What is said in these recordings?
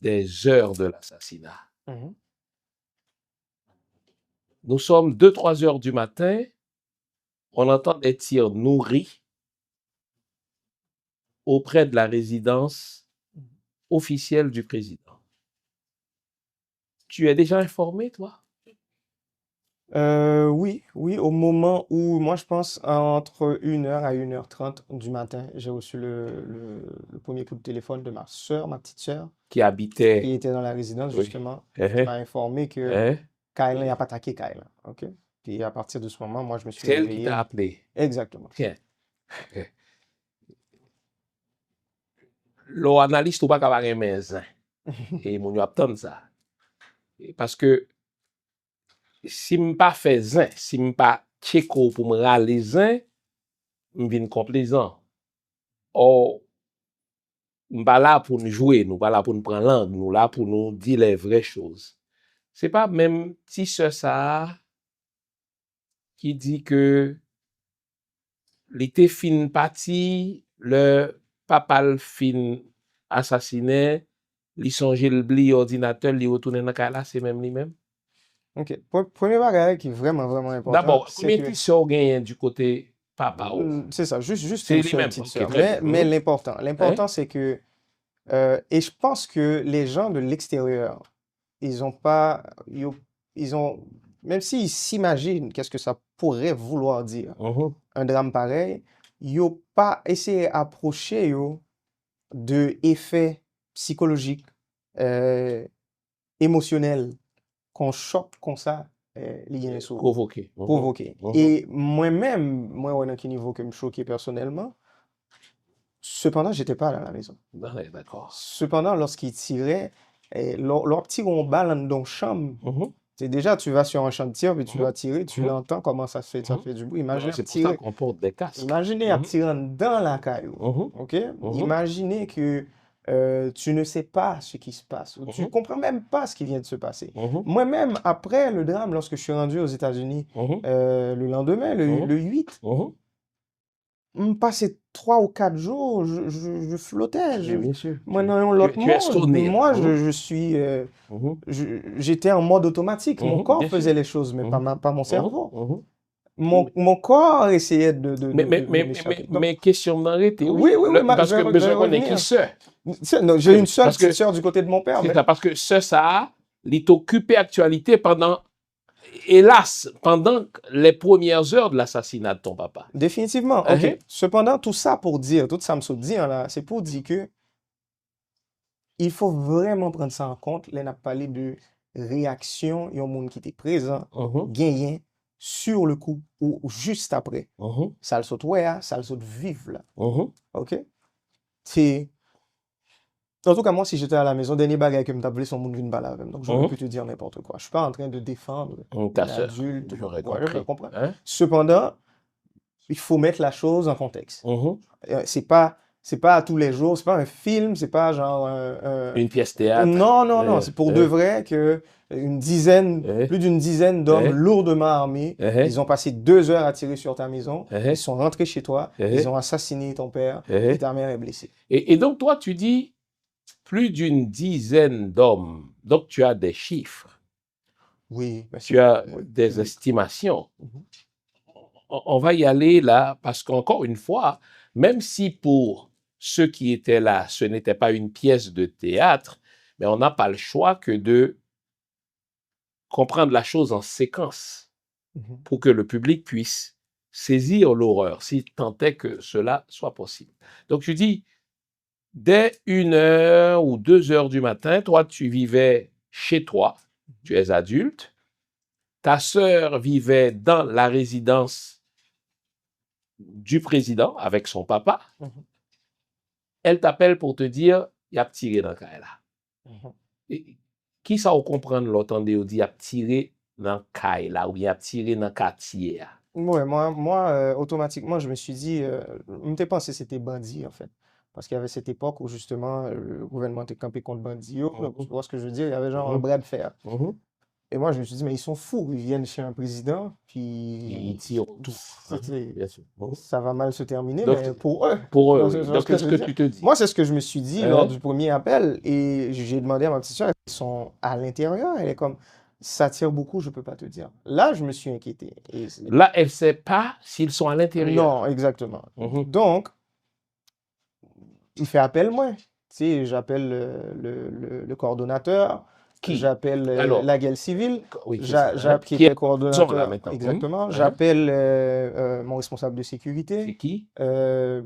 des heures de l'assassinat. Mhm. Nous sommes 2-3 heures du matin, on entend des tirs nourris auprès de la résidence officielle du président. Tu es déjà informé, toi? Oui, au moment où, moi je pense, entre 1h à 1h30 du matin, j'ai reçu le premier coup de téléphone de ma soeur, ma petite soeur, Qui qui habitait. était dans la résidence Oui. justement, qui Hein, m'a informé que hein. Kaylan a pas attaqué Kaylan, ok? Puis à partir de ce moment, moi je me suis C'est elle qui t'a réveillé. appelé. Exactement. Tiens. L'on analyse tout pas qu'à remettre. Et mon attend ça. Parce que si je pas fait zin, si je pas checker pour me râler zin, je viens complaisant. Or, nous pas là pour nous jouer, nous pas là pour nous prendre langue, nous là pour nous dire les vraies choses. C'est pas même petit sœur ça qui dit que l'été fin parti, le papa le fin assassiné, li songe le bli ordinateur, li retourne dans la c'est même lui-même. Ok. Premier bagage qui est vraiment, vraiment important, D'abord, c'est combien de que, petits sœurs gagnent du côté papa ou? c'est ça, juste C'est une seule lui-même. petite Ok, sœur. très bien. Mais Hein? l'important, c'est que, et je pense que les gens de l'extérieur, ils ont pas, ils ont, même s'ils s'imaginent qu'est-ce que ça pourrait vouloir dire, Mhm. un drame pareil, ils n'ont pas essayé d'approcher de effets psychologiques, euh, émotionnels, qu'on choque comme ça, lié sur Provoqué. provoqué. Mhm. Et moi-même, moi, à un niveau que me choquait personnellement, cependant, j'étais pas à la maison. Ouais, d'accord. Cependant, lorsqu'ils tiraient, leur tir en balle dans la chambre, Mhm. c'est déjà, tu vas sur un champ de tir, puis tu vas tirer, tu Mhm. l'entends comment ça Mhm. fait du bruit. Non, Imaginez c'est pour ça tirer, qu'on porte des casques. imaginez à Mhm. tirer dans la caillou, Mhm. ok? Mhm. Imaginez que tu ne sais pas ce qui se passe, ou tu Mhm. comprends même pas ce qui vient de se passer. Mhm. Moi-même, après le drame, lorsque je suis rendu aux États-Unis, Mhm. le lendemain, Mhm. le 8, Mhm. passé 3 ou 4 jours, je flottais. Mais bien sûr. Moi, dans l'autre Tu es monde, sonné, là. moi, Mhm. je suis, Mhm. j'étais en mode automatique. Mon Mhm. corps Bien sûr. faisait les choses, mais Mhm. pas mon Mhm. cerveau. Mhm. Mon corps essayait de m'échapper. Donc, Mais question d'arrêter, oui, oui. je Parce que vais besoin qu'on ait qui revenir. sœur. Non, j'ai une seule Parce petite que sœur du côté de mon père, c'est mais ça, parce que ça, il est occupé actualité pendant, hélas, pendant les premières heures de l'assassinat de ton papa. définitivement, ok. Cependant, tout ça pour dire, tout ça me saute dire là, c'est pour dire que il faut vraiment prendre ça en compte. Là, on a parlé de réaction, il y a un monde qui était présent, Mhm. gagné sur le coup ou juste après. Mhm. Ça le saute, ouais, hein, ça le saute vive là. Mhm. Ok? C'est. En tout cas, moi, si j'étais à la maison, dernier bagage que me t'appelé son monde d'une balle avec. Donc, j'aurais Mhm. pu te dire n'importe quoi. Je suis pas en train de défendre Ta un sœur, adulte. j'aurais Ouais, je compris. comprends. Hein? Cependant, il faut mettre la chose en contexte. Mhm. C'est pas à tous les jours, c'est pas un film, c'est pas genre Une pièce théâtre. non, c'est pour de vrai que plus d'une dizaine d'hommes lourdement armés, ils ont passé 2 heures à tirer sur ta maison, ils sont rentrés chez toi, ils ont assassiné ton père et ta mère est blessée. Et donc, toi, tu dis plus d'une dizaine d'hommes. Donc, tu as des chiffres, Oui, tu as oui, des public. estimations. Mhm. On va y aller là, parce qu'encore une fois, même si pour ceux qui étaient là, ce n'était pas une pièce de théâtre, mais on n'a pas le choix que de comprendre la chose en séquence Mhm. pour que le public puisse saisir l'horreur, si tant est que cela soit possible. Donc je dis, dès 1h ou 2h du matin, toi, tu vivais chez toi, tu es adulte, ta sœur vivait dans la résidence du président avec son papa, Mhm. elle t'appelle pour te dire, il a tiré dans le cas là. Mhm. Et qui ça ou comprendre l'entendez ou dit, il a tiré dans le cas là, ou il a tiré dans le quartier là? Ouais, moi automatiquement, je me suis dit, je m'étais pensé que c'était bandit, en fait. Parce qu'il y avait cette époque où, justement, le gouvernement était campé contre bandit. Donc, tu vois ce que je veux dire? Il y avait genre un Mhm. bras de fer. Mhm. Et moi, je me suis dit, mais ils sont fous. Ils viennent chez un président, Ils puis tirent tout. Bien sûr. ça va mal se terminer, Donc, mais pour eux. pour eux, Tu oui. vois ce Donc, que je qu'est-ce veux que dire? tu te dis? Moi, c'est ce que je me suis dit lors Hein? du premier appel. Et j'ai demandé à ma petite soeur, ils sont à l'intérieur. Elle est comme, ça tire beaucoup, je peux pas te dire. Là, je me suis inquiété. Là, elle ne sait pas s'ils sont à l'intérieur. Non, exactement. Mhm. Donc, il fait appel, moi. Tu sais, j'appelle le coordonnateur, Qui? j'appelle Alors, la guerre civile, oui, c'est ça. Hein? qui Qui était est sont là coordonnateur, maintenant? exactement. Hein? J'appelle mon responsable de sécurité, C'est qui? euh,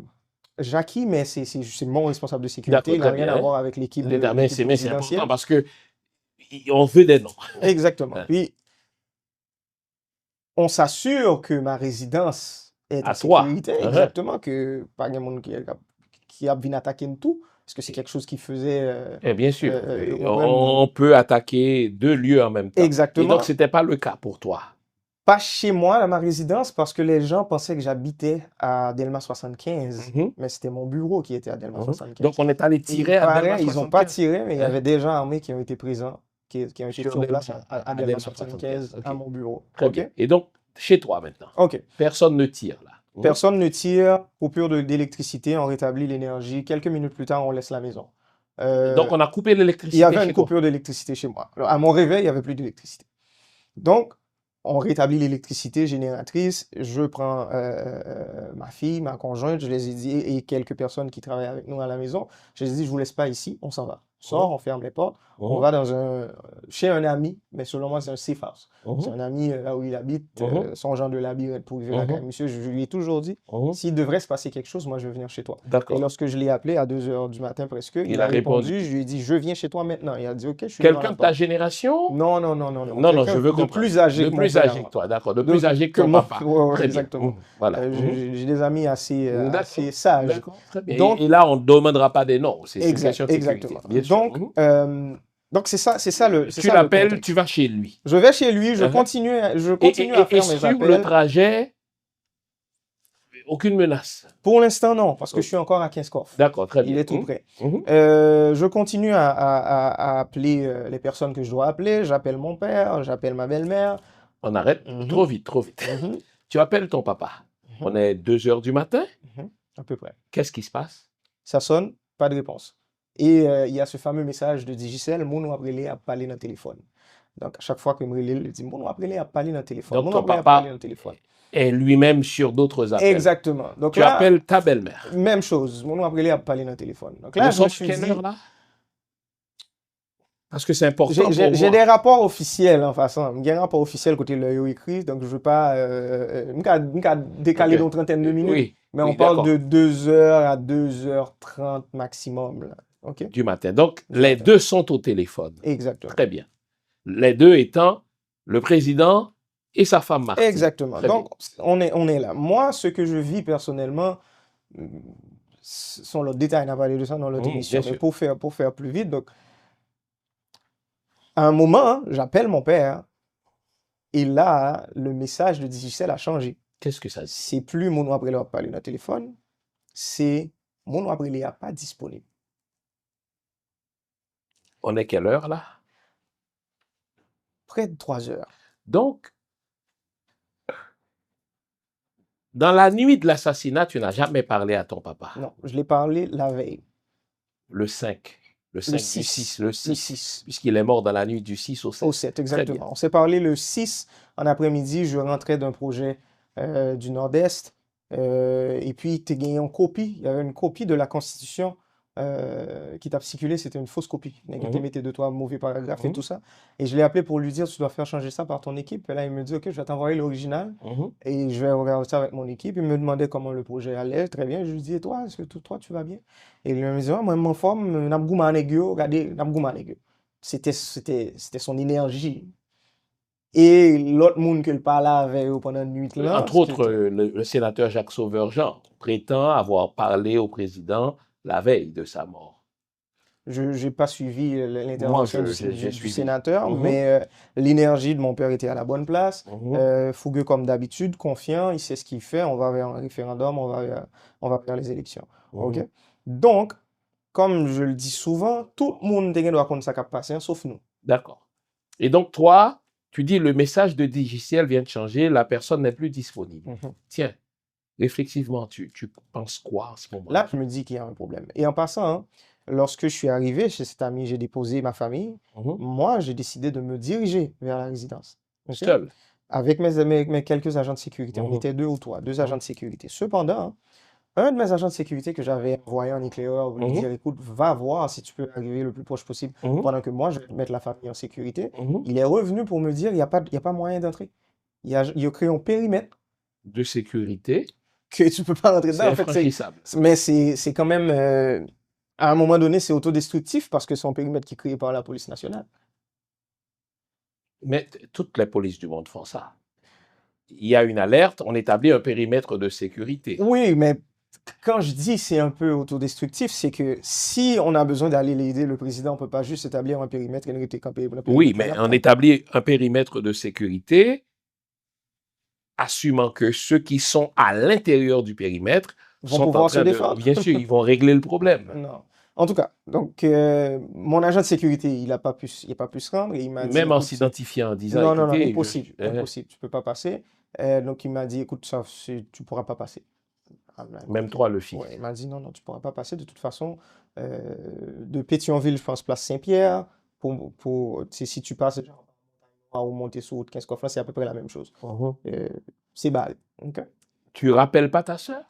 Jackie, mais c'est mon responsable de sécurité. D'accord, Il n'a très rien à bien. voir avec l'équipe Mais c'est important présidentielle. parce que on veut des noms. Exactement. Hein? Puis, on s'assure que ma résidence est en À toi. sécurité, Hein? exactement, que pas de monde qui a bien attaqué tout, parce que c'est quelque chose qui faisait Et bien sûr, problème. on peut attaquer deux lieux en même temps. Et donc, Exactement. ce n'était pas le cas pour toi. Pas chez moi, à ma résidence, parce que les gens pensaient que j'habitais à Delma 75, Mhm. mais c'était mon bureau qui était à Delma Mhm. 75. Donc, on est allé Et il tirer à paraît, Delma ils n'ont pas 75. tiré, mais il y Hein? avait des gens armés qui ont été présents, qui ont été Sur sur Delma, place à à Delma Delma 75, 75. Ok. à mon bureau. Très OK? bien. Et donc, chez toi maintenant, OK. personne ne tire là. Mhm. Personne ne tire, coupure d'électricité, on rétablit l'énergie. Quelques minutes plus tard, on laisse la maison. Donc, on a coupé Il y l'électricité avait chez une toi. coupure d'électricité chez moi. Alors, à mon réveil, il n'y avait plus d'électricité. Donc, on rétablit l'électricité génératrice. Je prends ma fille, ma conjointe, je les ai dit, et quelques personnes qui travaillent avec nous à la maison. Je les ai dit, je vous laisse pas ici, on s'en va. On sort, on ferme les portes, on va chez un ami, mais selon moi, c'est un safe house. C'est un ami là où il habite, son genre de labyrinthe pour vivre là. Monsieur, je lui ai toujours dit, s'il devrait se passer quelque chose, moi, je vais venir chez toi. Et D'accord. lorsque je l'ai appelé à 2 heures du matin presque, Il a répondu. je lui ai dit, je viens chez toi maintenant. Il a dit, ok, je suis devant Quelqu'un la de ta porte. génération? Non. Non, je veux De comprendre. plus âgé De que plus mon âgé père. que toi, d'accord. De plus âgé que ton papa. Ouais, Très bien. exactement. Voilà. J'ai des amis assez D'accord. sages. D'accord. Très bien. Donc, Et là, on ne demandera pas des noms. C'est une question de sécurité. exactement. Bien sûr. Donc c'est ça le Tu l'appelles, contexte. tu vas chez lui. Je vais chez lui, je Uh-huh. continue à Et faire mes sur appels. le trajet, aucune menace. Pour l'instant, non, parce que je suis encore à Kinskov. D'accord, très bien. Il est tout près. Mhm. Je continue à appeler les personnes que je dois appeler. J'appelle mon père, j'appelle ma belle-mère. On arrête. Trop vite, trop vite. Tu appelles ton papa. On est 2 heures du matin. À peu près. Qu'est-ce qui se passe? Ça sonne, pas de réponse. Et il y a ce fameux message de Digicel, mon appelé à parler dans le téléphone. Donc, à chaque fois que je me dis, mon appelé à parler dans le téléphone. Donc, ton papa est lui-même sur d'autres appels. Exactement. Donc, tu appelles ta belle-mère. Même chose, mon appelé à parler dans le téléphone. Donc là, je me suis dit, heure là? Parce que c'est important. J'ai des rapports officiels en façon. J'ai un rapport officiel côté le écrit, donc je ne veux pas décaler d'une trentaine de minutes. Oui, mais on parle de 2h à 2h30 maximum. Là. Okay? Du matin. Donc, les deux sont au téléphone. Exactement. Très bien. Les deux étant le président et sa femme Martine. Exactement. Très donc, on est là. Moi, ce que je vis personnellement, sont les détails, on a parlé de ça dans l'autre émission, mais pour faire plus vite, donc, à un moment, j'appelle mon père et là, le message de Digicel a changé. Qu'est-ce que ça dit? C'est plus mon appelé à parler dans le téléphone, c'est mon appelé à pas disponible. On est quelle heure là? Près de 3 heures. Donc, dans la nuit de l'assassinat, tu n'as jamais parlé à ton papa? Non, je l'ai parlé la veille. Le 5. Le 5 du 6. Le 6. Puisqu'il est mort dans la nuit du 6 au 7. Au 7, exactement. On s'est parlé le 6 en après-midi. Je rentrais d'un projet du Nord-Est. Et puis, tu as gagné une copie. Il y avait une copie de la Constitution qui t'a circulé. C'était une fausse copie. Tu mettais 2-3 mauvais paragraphes et tout ça. Et je l'ai appelé pour lui dire, tu dois faire changer ça par ton équipe. Et là, il me dit, OK, je vais t'envoyer l'original. Et je vais regarder ça avec mon équipe. Il me demandait comment le projet allait. Très bien. Je lui dis, et toi, est-ce que toi, tu vas bien? Et il me dit, moi, je m'en forme. Regardez, c'était son énergie. Et l'autre monde que le parlait avec pendant une nuit là. Entre autres, le sénateur Jacques Sauveur-Jean prétend avoir parlé au président la veille de sa mort. Je n'ai pas suivi l'intervention du sénateur, mais l'énergie de mon père était à la bonne place. Fougueux comme d'habitude, confiant, il sait ce qu'il fait. On va vers un référendum, on va vers les élections. OK? Donc, comme je le dis souvent, tout le monde doit compter sa capacité, sauf nous. D'accord. Et donc, toi, Tu dis le message de DJCL vient de changer, la personne n'est plus disponible. Tiens, réflexivement, tu penses quoi en ce moment? Là, je me dis qu'il y a un problème. Et en passant, hein, lorsque je suis arrivé chez cet ami, j'ai déposé ma famille. Moi, j'ai décidé de me diriger vers la résidence. Ok? Seul. Avec mes quelques agents de sécurité. On était 2 ou 3, 2 agents de sécurité. Cependant, hein, un de mes agents de sécurité que j'avais envoyé en éclaireur pour lui dire, écoute, va voir si tu peux arriver le plus proche possible pendant que moi, je vais mettre la famille en sécurité. Il est revenu pour me dire, il n'y a pas moyen d'entrer. Il a créé un périmètre De sécurité, que tu peux pas rentrer dedans. c'est En fait, infranchissable. mais c'est quand même, à un moment donné, c'est autodestructif parce que c'est un périmètre qui est créé par la police nationale. Mais toutes les polices du monde font ça. Il y a une alerte, on établit un périmètre de sécurité. Oui, mais quand je dis c'est un peu autodestructif, c'est que si on a besoin d'aller l'aider le président, on peut pas juste établir un périmètre et ne rester qu'un périmètre. Oui, mais on établit un périmètre de sécurité, assumant que ceux qui sont à l'intérieur du périmètre Vont sont en pouvoir se train de... défendre. Bien sûr, ils vont régler le problème. Non. En tout cas, donc mon agent de sécurité, il a pas pu se rendre et il m'a dit, Même en écoute, s'identifiant, en disant, non, non, non, écoutez, impossible, impossible, tu peux pas passer. Donc il m'a dit, écoute, ça, tu pourras pas passer. Ah, même toi le fils. ouais, il m'a dit, non, non, tu pourras pas passer. De toute façon, de Pétionville, je pense, place Saint-Pierre, si tu passes genre, ou monter sur route 15 Coffre, c'est à peu près la même chose. C'est balle. ok? Tu rappelles pas ta sœur?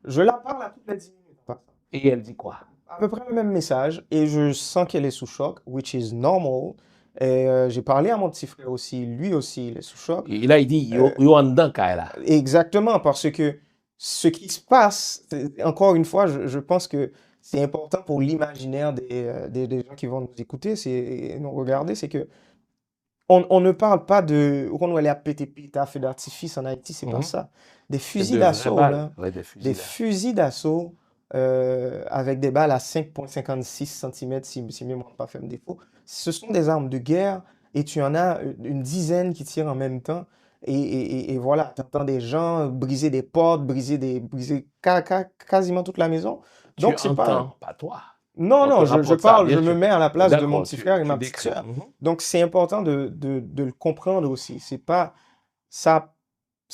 Je la parle à toutes les 10 minutes. Et elle dit quoi? À peu près le même message et je sens qu'elle est sous choc, which is normal. Et j'ai parlé à mon petit frère aussi, lui aussi, il est sous choc. Et là, il dit, yo en dedans, Kaila. Exactement, parce que ce qui se passe, encore une fois, je pense que c'est important pour l'imaginaire des gens qui vont nous écouter, et nous regarder, c'est que on ne parle pas de on aller à péter à feu d'artifice en Haïti, c'est pas ça. Des fusils d'assaut, là. Ouais, Des fusils d'assaut avec des balles à 5,56 cm, si mémoire n'a pas fait me défaut. Ce sont des armes de guerre et tu en as une dizaine qui tirent en même temps. Et voilà, tu entends des gens briser des portes, briser quasiment toute la maison. Donc, tu c'est pas. pas toi. Non, On non, te je rapporte ça, parle, bien je me sûr. mets à la place de mon D'accord, petit frère et ma petite décris. sœur. Donc, c'est important de le comprendre aussi. C'est pas. Ça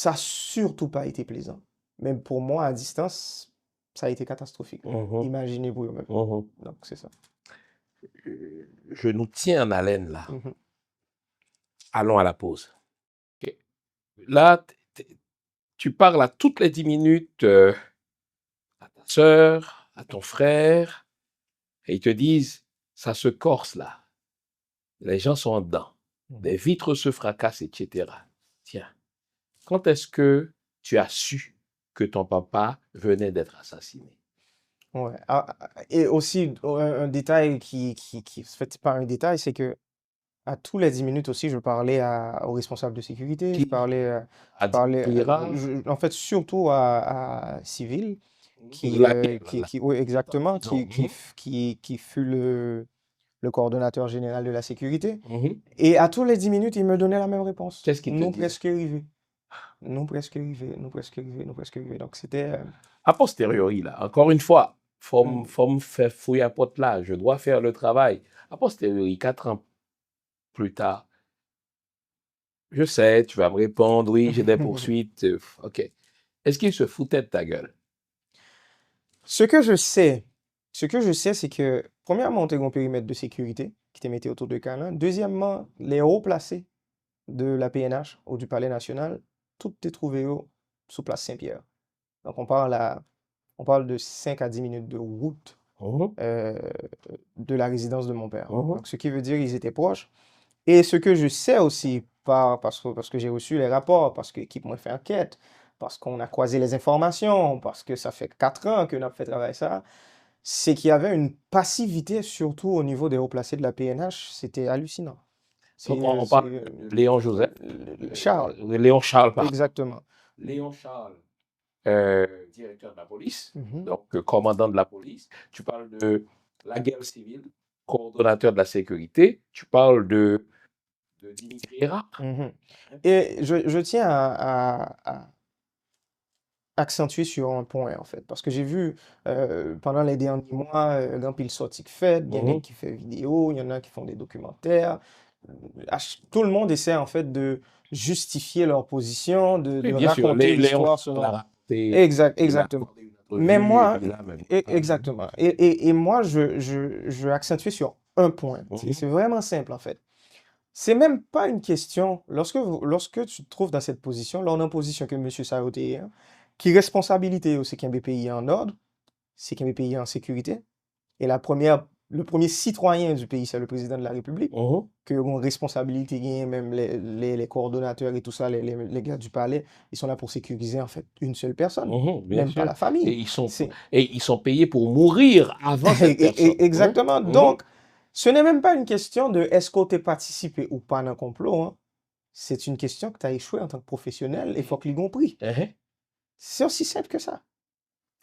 a surtout pas été plaisant. Même pour moi, à distance, ça a été catastrophique. Imaginez vous-même. Donc, c'est ça. Je nous tiens en haleine là. Allons à la pause. Ok. Là, tu parles à toutes les 10 minutes à ta sœur, à ton frère, et ils te disent, ça se corse là. Les gens sont en dedans. Des vitres se fracassent, etc. Tiens, quand est-ce que tu as su que ton papa venait d'être assassiné? Ouais. Et aussi, un détail qui fait pas un détail, c'est que à tous les 10 minutes aussi, je parlais aux responsables de sécurité, je parlais, en fait, surtout à Civil, oui, exactement, qui fut le coordonnateur général de la sécurité. Et à tous les 10 minutes, il me donnait la même réponse. Qu'est-ce qu'il te Nous disait? presque arrivés. Nous presque arrivés, nous presque arrivés, nous presque arrivés. Donc, c'était... A posteriori, là, encore une fois, faut me faire fouiller à porte là, je dois faire le travail. A posteriori, 4 ans plus tard, je sais, tu vas me répondre, oui, j'ai des poursuites, ok. Est-ce qu'il se foutait de ta gueule? Ce que je sais, c'est que, premièrement, on a un périmètre de sécurité qui était mis autour de Canan. Deuxièmement, les hauts placés de la PNH ou du Palais national, tout est trouvé sous place Saint-Pierre. Donc, on parle de 5 à 10 minutes de route de la résidence de mon père. Donc, ce qui veut dire qu'ils étaient proches. Et ce que je sais aussi, parce que j'ai reçu les rapports, parce que l'équipe m'a fait enquête, parce qu'on a croisé les informations, parce que ça fait 4 ans que nous avons fait travailler ça, c'est qu'il y avait une passivité, surtout au niveau des hauts placés de la PNH. C'était hallucinant. Donc, on parle de Léon Joseph. Charles. Léon Charles, pardon. Exactement. Léon Charles, directeur de la police, donc commandant de la police. Tu parles de la guerre civile, coordonnateur de la sécurité. Tu parles de Dimitri Héra. Et je tiens à accentuer sur un point, en fait, parce que j'ai vu pendant les derniers mois, grand pile sorti qui fait, il y en a qui fait vidéo, il y en a qui font des documentaires. tout le monde essaie en fait de justifier leur position, de Oui, bien sûr. raconter Léon l'histoire Charles l'a selon. raconté, Exact, il a exactement. accordé une Mais entrevue, et moi, puis là même. exactement. Et moi, je veux accentuer sur un point. C'est vraiment simple, en fait. C'est même pas une question. Lorsque tu te trouves dans cette position, là, on est en position que M. Saoté, hein, qui responsabilité aussi qu'un pays en ordre, c'est qu'un pays en sécurité. Et le premier citoyen du pays, c'est le président de la République, qui ont une responsabilité, même les coordonnateurs et tout ça, les gars du palais, ils sont là pour sécuriser en fait une seule personne, Bien même pas sûr. la Et famille. ils sont payés pour mourir avant cette personne. Exactement. Donc, ce n'est même pas une question de est-ce que tu as participé ou pas dans un complot, hein. C'est une question que tu as échoué en tant que professionnel et il faut que l'ait compris. C'est aussi simple que ça.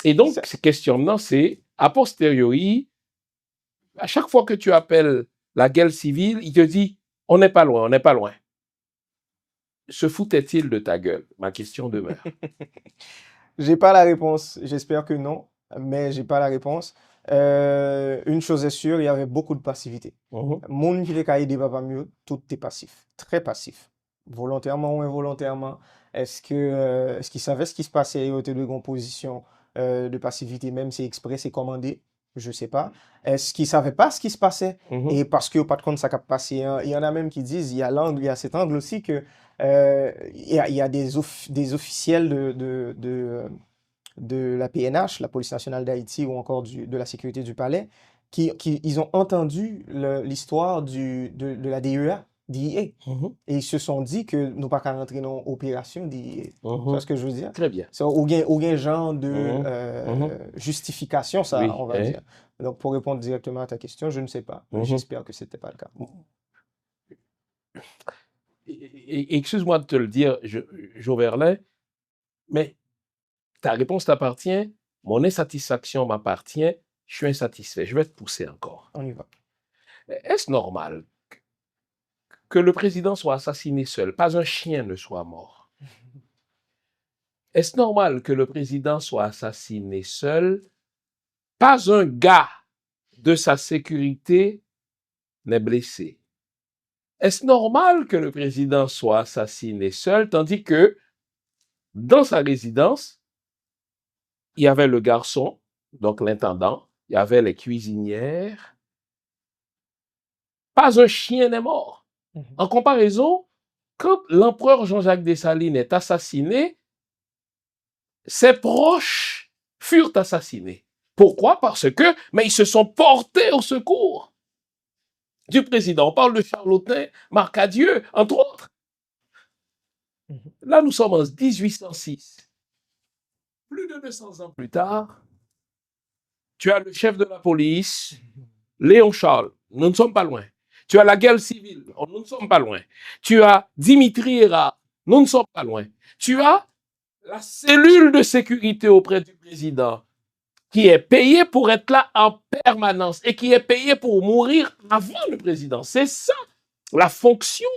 Et donc, ces questionnements, c'est a posteriori, à chaque fois que tu appelles la guerre civile, il te dit on n'est pas loin, on n'est pas loin. Se foutait-il de ta gueule? Ma question demeure. J'ai pas la réponse. J'espère que non, mais j'ai pas la réponse. Une chose est sûre, il y avait beaucoup de passivité. Monde qui était aidé pas mieux, tout est passif, très passif, volontairement ou involontairement. Est-ce qu'ils savaient ce qui se passait au de composition de passivité, même si exprès, c'est commandé? Je sais pas. Est-ce qu'ils savaient pas ce qui se passait? Et parce que pas de compte ça a passé, hein. Il y en a même qui disent, il y a cet angle aussi que il y a des officiels de la PNH, la Police nationale d'Haïti, ou encore de la sécurité du palais, ils ont entendu l'histoire de la DEA, d'IA. Et ils se sont dit que nous pas qu'à rentrer dans l'opération d'IA. Tu vois ce que je veux dire? Très bien. C'est aucun genre de justification, ça, Oui, on va dire. Donc, pour répondre directement à ta question, je ne sais pas. J'espère que ce n'était pas le cas. Excuse-moi de te le dire, Joverlin, mais ta réponse t'appartient, mon insatisfaction m'appartient, je suis insatisfait. Je vais te pousser encore. On y va. Est-ce normal que le président soit assassiné seul, pas un chien ne soit mort? Est-ce normal que le président soit assassiné seul, pas un gars de sa sécurité n'est blessé? Est-ce normal que le président soit assassiné seul, tandis que dans sa résidence, il y avait le garçon, donc l'intendant, il y avait les cuisinières. Pas un chien n'est mort. En comparaison, quand l'empereur Jean-Jacques Dessalines est assassiné, ses proches furent assassinés. Pourquoi? Parce que, mais ils se sont portés au secours du président. On parle de Charlotin Marcadieu, entre autres. Là, nous sommes en 1806. Plus de 200 ans plus tard, tu as le chef de la police, Léon Charles. Nous ne sommes pas loin. Tu as la guerre civile. Nous ne sommes pas loin. Tu as Dimitri Héra. Nous ne sommes pas loin. Tu as la cellule de sécurité auprès du président qui est payée pour être là en permanence et qui est payée pour mourir avant le président. C'est ça la fonction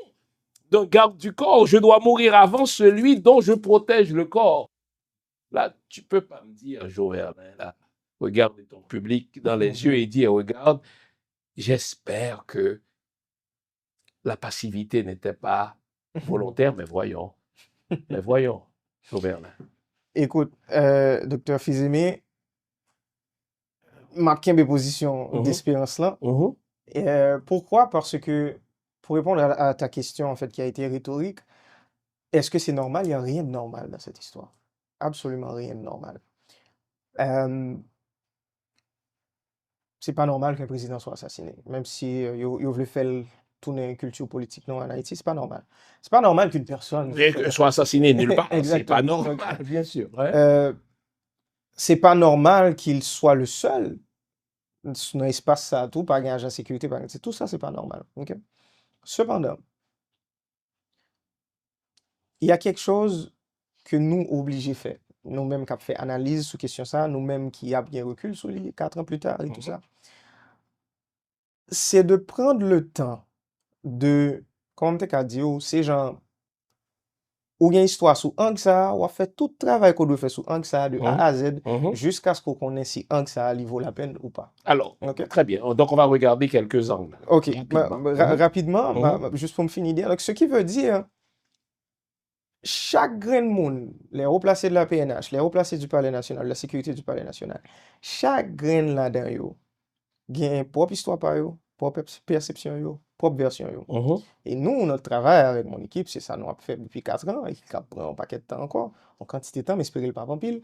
d'un garde du corps. Je dois mourir avant celui dont je protège le corps. Là, tu peux pas me dire, Joël, là, regarde ton public dans les yeux et dire, regarde, j'espère que la passivité n'était pas volontaire, mais voyons, Joël. Écoute, docteur Fizeme, marqué mes positions d'espérance là. Pourquoi? Parce que, pour répondre à ta question, en fait, qui a été rhétorique, est-ce que c'est normal? Il n'y a rien de normal dans cette histoire. Absolument rien de normal. C'est pas normal qu'un président soit assassiné. Même si il veut faire tourner une culture politique non en Haïti, c'est pas normal. C'est pas normal qu'une personne soit assassinée nulle part. C'est pas exactement. normal, bien sûr. C'est pas normal qu'il soit le seul dans l'espace ça tout, par gage à sécurité, tout ça, c'est pas normal. OK? Cependant, il y a quelque chose que nous obligés faire. Nous-mêmes qui avons fait analyse sur question ça, nous-mêmes qui avons bien recul sur les 4 ans plus tard et tout ça, c'est de prendre le temps de, comme tu as dit, ces gens, ou gen histoire sous angle ça, ou a fait tout travail qu'on doit faire sous angle ça de A Mhm. à Z, Mhm. jusqu'à ce qu'on connaisse si angle ça il vaut la peine ou pas. Alors, OK? très bien. Donc, on va regarder quelques angles OK. rapidement. Rapidement, Mhm. juste pour me finir dire, donc, ce qui veut dire, chaque grain de monde, les hauts placés de la PNH, les hauts placés du Palais national, la sécurité du Palais national, chaque grain là-dedans, yo, gen propre histoire par yo, propre perception yo, propre version yo. Mhm. Et nous, notre travail avec mon équipe, c'est ça, nous avons fait depuis 4 ans, et qui prend un paquet de temps encore, en quantité de temps, mais espérer le pas en pile,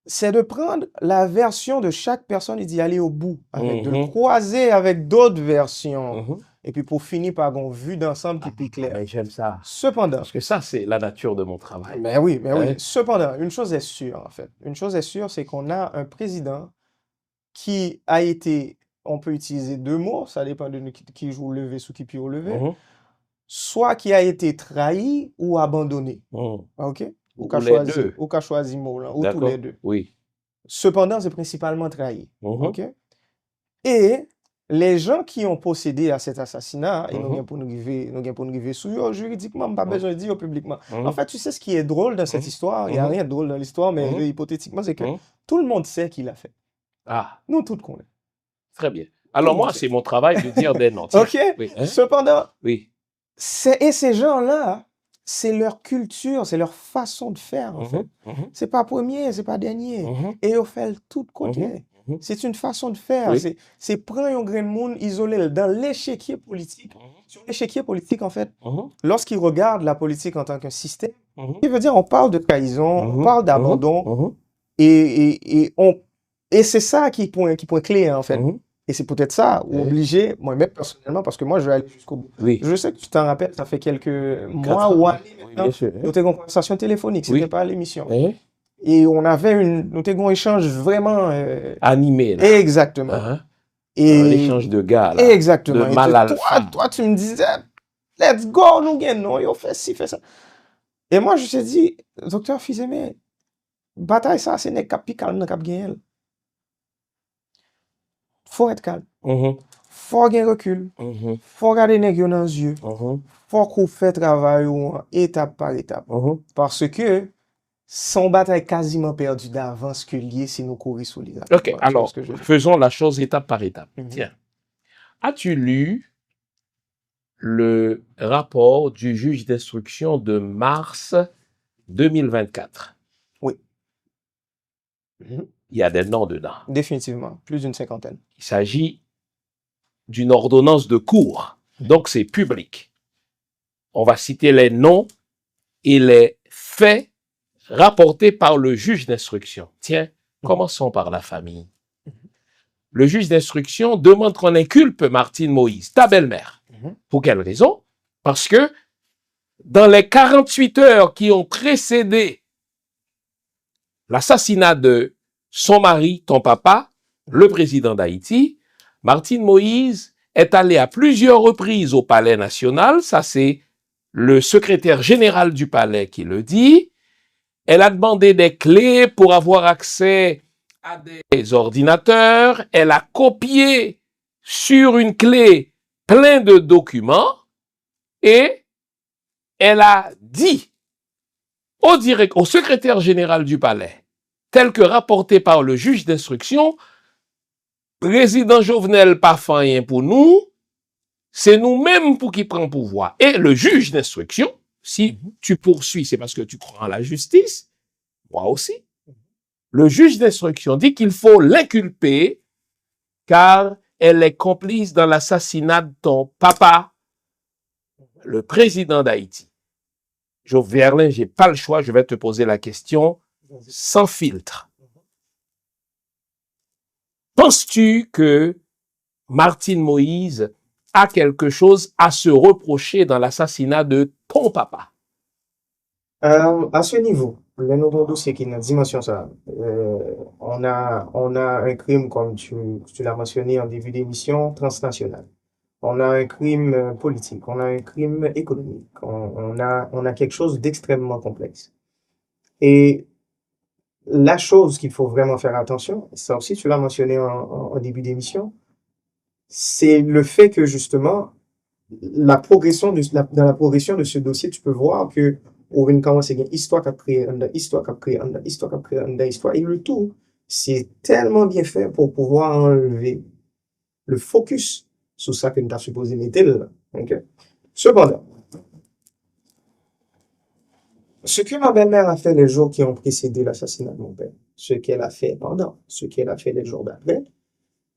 c'est de prendre la version de chaque personne et d'y aller au bout, avec de le Mhm. croiser avec d'autres versions, Mhm. et puis pour finir par une vue d'ensemble qui est plus claire. Mais j'aime ça. Cependant, Parce que ça, c'est la nature de mon travail. mais oui, Hein? cependant, une chose est sûre, en fait. Une chose est sûre, c'est qu'on a un président qui a été, on peut utiliser deux mots, ça dépend de qui joue le levé sous qui pied au levé, Mhm. soit qui a été trahi ou abandonné. Mhm. OK? Ou les deux. Ou qu'a choisi mot là, ou tous les D'accord? deux. Oui. Cependant, c'est principalement trahi. Mhm. OK? Et les gens qui ont possédé à cet assassinat, et nous Mhm. avons pour nous arriver sous eux, juridiquement, pas Mhm. besoin de dire publiquement. En Mhm. fait, tu sais ce qui est drôle dans cette Mhm. histoire, il n'y a Mhm. rien de drôle dans l'histoire, mais Mhm. hypothétiquement, c'est que Mhm. tout le monde sait qui l'a fait. Ah, Nous, tout connaissons. très bien. Tout le Alors monde moi, sait. c'est mon travail de dire des noms. Tiens. OK? Oui. Hein? Cependant, Oui. et ces gens-là, c'est leur culture, c'est leur façon de faire, en fait. Mhm. Mhm. C'est pas premier, c'est pas dernier. Mhm. Et ils fait tout de Mhm. côté. Mhm. C'est une façon de faire. Oui. C'est prendre un grain de monde, isoler dans l'échiquier politique. Mhm. Sur l'échiquier politique, en fait, Mhm. lorsqu'ils regardent la politique en tant qu'un système, Mhm. ce qui veut dire, on parle de trahison, on Mhm. parle Mhm. d'abandon, Mhm. et c'est ça qui est point clé, en fait. Mhm. Et c'est peut-être ça, ou Oui. obligé, moi-même personnellement, parce que moi, je vais aller jusqu'au bout. Oui. Je sais que tu t'en rappelles, ça fait quelques mois 4 ou ans. années Oui, maintenant, bien sûr. nous avons une conversation téléphonique, c'était Oui. pas à l'émission. Hein? Et nous avons un échange vraiment... Animé, là. exactement. Hein? Un Et échange de gars, là. exactement. De Et mal alpha. toi, tu me disais, let's go, nous gagnons, yo, fais ci, fais ça. Et moi, je te dis, docteur Fils-Aimé, bataille ça, c'est n'est cap calme, n'est cap gagner. Faut être calme. Mhm. Faut gagner recul. Mhm. Faut regarder nèg yo dans les yeux. Mhm. Faut qu'on fait travail ou étape par étape. Mhm. Parce que son bataille quasiment perdu d'avance que lié si nous courir sous les Ok, rapidement. Tu vois alors, ce que je veux dire? faisons la chose étape par étape. Mhm. Tiens, as-tu lu le rapport du juge d'instruction de mars 2024? Oui. Mhm. Il y a des noms dedans. Définitivement. Plus d'une cinquantaine. Il s'agit d'une ordonnance de cour, donc c'est public. On va citer les noms et les faits rapportés par le juge d'instruction. Tiens, commençons par la famille. Le juge d'instruction demande qu'on inculpe Martine Moïse, ta belle-mère. Pour quelle raison? Parce que dans les 48 heures qui ont précédé l'assassinat de son mari, ton papa, le président d'Haïti, Martine Moïse est allée à plusieurs reprises au Palais national. Ça, c'est le secrétaire général du Palais qui le dit. Elle a demandé des clés pour avoir accès à des ordinateurs. Elle a copié sur une clé plein de documents et elle a dit au secrétaire général du palais, tel que rapporté par le juge d'instruction, président Jovenel pas fait rien pour nous, c'est nous-mêmes pour qui prend pouvoir. Et le juge d'instruction, si tu poursuis, c'est parce que tu crois en la justice, moi aussi. Le juge d'instruction dit qu'il faut l'inculper car elle est complice dans l'assassinat de ton papa, le président d'Haïti. Joe Verlin, j'ai pas le choix, je vais te poser la question sans filtre. Penses-tu que Martine Moïse a quelque chose à se reprocher dans l'assassinat de ton papa? À ce niveau, le nouveau dossier qui est dans dimension ça, on a un crime, comme tu l'as mentionné en début d'émission, transnational. On a un crime politique, on a un crime économique, on a quelque chose d'extrêmement complexe. Et la chose qu'il faut vraiment faire attention, ça aussi tu l'as mentionné en début d'émission, c'est le fait que justement, dans la progression de ce dossier, tu peux voir que ou vient commencer une histoire qui a créé une histoire qui a créé une histoire qui a créé une histoire, et le tout, c'est tellement bien fait pour pouvoir enlever le focus sur ça que nous avons supposé mettre là. OK? Cependant, ce que ma belle-mère a fait les jours qui ont précédé l'assassinat de mon père, ce qu'elle a fait pendant, ce qu'elle a fait les jours d'après,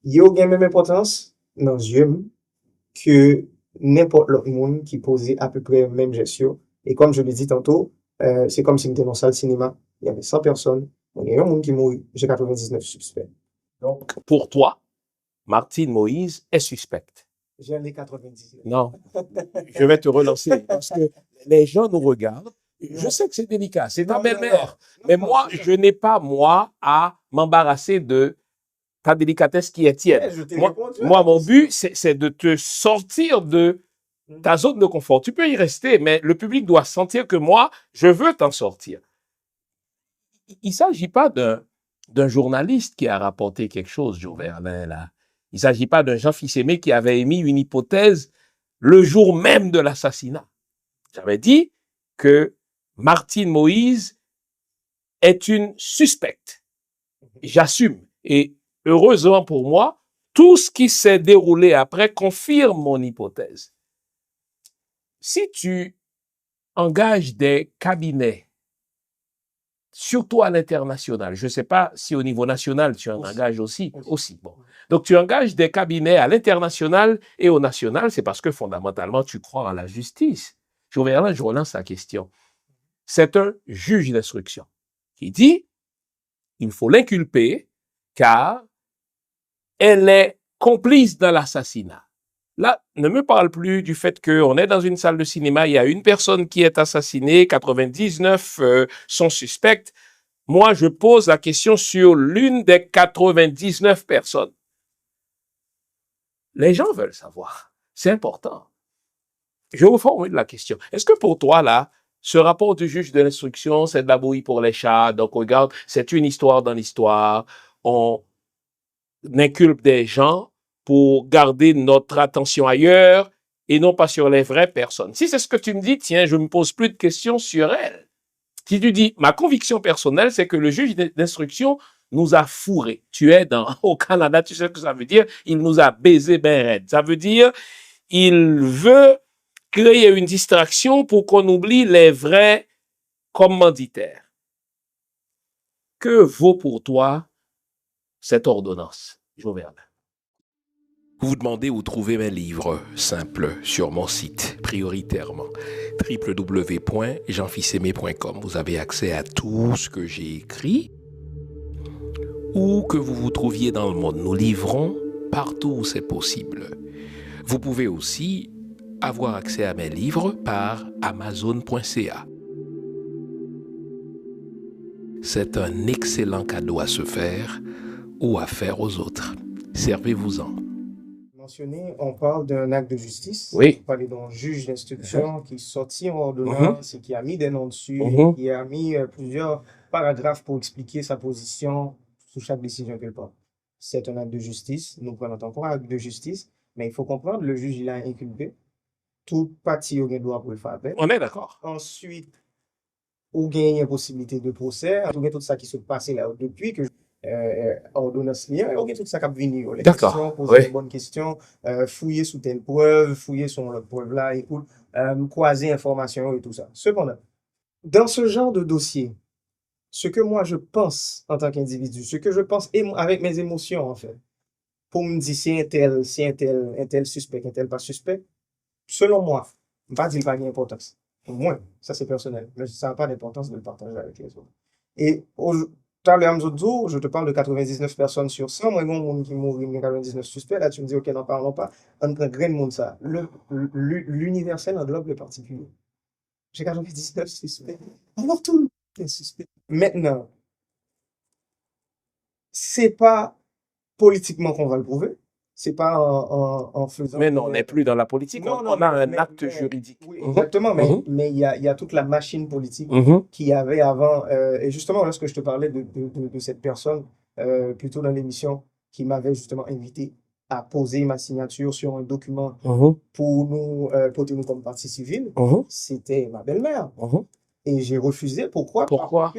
il y a une même importance dans les yeux que n'importe l'autre monde qui posait à peu près même gestion. Et comme je l'ai dit tantôt, c'est comme si nous étions dans une salle de cinéma, il y avait 100 personnes, il y a un monde qui mourit, j'ai 99 suspects. Donc, pour toi, Martine Moïse est suspecte. J'ai les 99. Non, je vais te relancer parce que les gens nous regardent. Je sais que c'est délicat, c'est ta belle-mère. Mais moi, je n'ai pas, moi, à m'embarrasser de ta délicatesse qui est tienne. Moi, mon but, c'est de te sortir de ta zone de confort. Tu peux y rester, mais le public doit sentir que moi, je veux t'en sortir. Il ne s'agit pas d'un journaliste qui a rapporté quelque chose, Joe Verlin, là. Il ne s'agit pas d'un Jean Fils-Aimé qui avait émis une hypothèse le jour même de l'assassinat. J'avais dit que Martine Moïse est une suspecte. J'assume. Et heureusement pour moi, tout ce qui s'est déroulé après confirme mon hypothèse. Si tu engages des cabinets, surtout à l'international, je ne sais pas si au niveau national tu en engages aussi. Bon. Donc tu engages des cabinets à l'international et au national, c'est parce que fondamentalement tu crois en la justice. Je relance la question. C'est un juge d'instruction qui dit il faut l'inculper car elle est complice dans l'assassinat. Là, ne me parle plus du fait qu'on est dans une salle de cinéma, il y a une personne qui est assassinée, 99 sont suspectes. Moi, je pose la question sur l'une des 99 personnes. Les gens veulent savoir. C'est important. Je vous formule la question. Est-ce que pour toi, là, ce rapport du juge de l'instruction, c'est de la bouillie pour les chats, donc regarde, c'est une histoire dans l'histoire, on inculpe des gens pour garder notre attention ailleurs et non pas sur les vraies personnes. Si c'est ce que tu me dis, tiens, je ne me pose plus de questions sur elle. Si tu dis, ma conviction personnelle, c'est que le juge d'instruction nous a fourrés. Tu es au Canada, tu sais ce que ça veut dire? Il nous a baisé ben raide. Ça veut dire, il veut créer une distraction pour qu'on oublie les vrais commanditaires. Que vaut pour toi cette ordonnance, Joverlin? Vous vous demandez où trouver mes livres simples sur mon site, prioritairement, www.jeanfilsaimé.com. Vous avez accès à tout ce que j'ai écrit. Où que vous vous trouviez dans le monde, nous livrons partout où c'est possible. Vous pouvez aussi avoir accès à mes livres par Amazon.ca. C'est un excellent cadeau à se faire ou à faire aux autres. Servez-vous-en. On parle d'un acte de justice. Oui. On parle d'un juge d'instruction qui sortit en ordonnance et qui a mis des noms dessus, qui a mis plusieurs paragraphes pour expliquer sa position sous chaque décision qu'il prend. C'est un acte de justice. Nous prenons encore un acte de justice, mais il faut comprendre, le juge, il a inculpé. Tout parti au droit pour le faire appel. On est d'accord. Ensuite, ou gagne une possibilité de procès, tout ça qui se passe là depuis que ordonnance liée, ou tout ça qui a venu. Les questions, poser des bonnes questions, fouiller sous telle preuve, fouiller sur la preuve là, écoute, croiser information et tout ça. Cependant, dans ce genre de dossier, ce que moi je pense en tant qu'individu, ce que je pense avec mes émotions en fait, pour me dire si un tel suspect, un tel pas suspect, selon moi, je ne vais pas dire qu'il n'y a pas d'importance. Pour moi, ça c'est personnel, mais ça n'a pas d'importance de le partager avec les autres. Et tout à l'heure, je te parle de 99 personnes sur 100, moi, il y a un monde qui mourit, 99 suspects, là tu me dis, ok, n'en parlons pas, on prend grain de monde ça. L'universel englobe le particulier. J'ai 99 suspects, alors tout le monde est suspect. Maintenant, c'est pas politiquement qu'on va le prouver. C'est pas en faisant... Mais non, on n'est plus dans la politique, on a un acte juridique. Oui, exactement, mais il y a toute la machine politique qu'il y avait avant. Et justement, lorsque je te parlais de cette personne, plutôt dans l'émission, qui m'avait justement invité à poser ma signature sur un document pour nous porter nous comme partie civile, c'était ma belle-mère. Et j'ai refusé. Pourquoi? Pourquoi?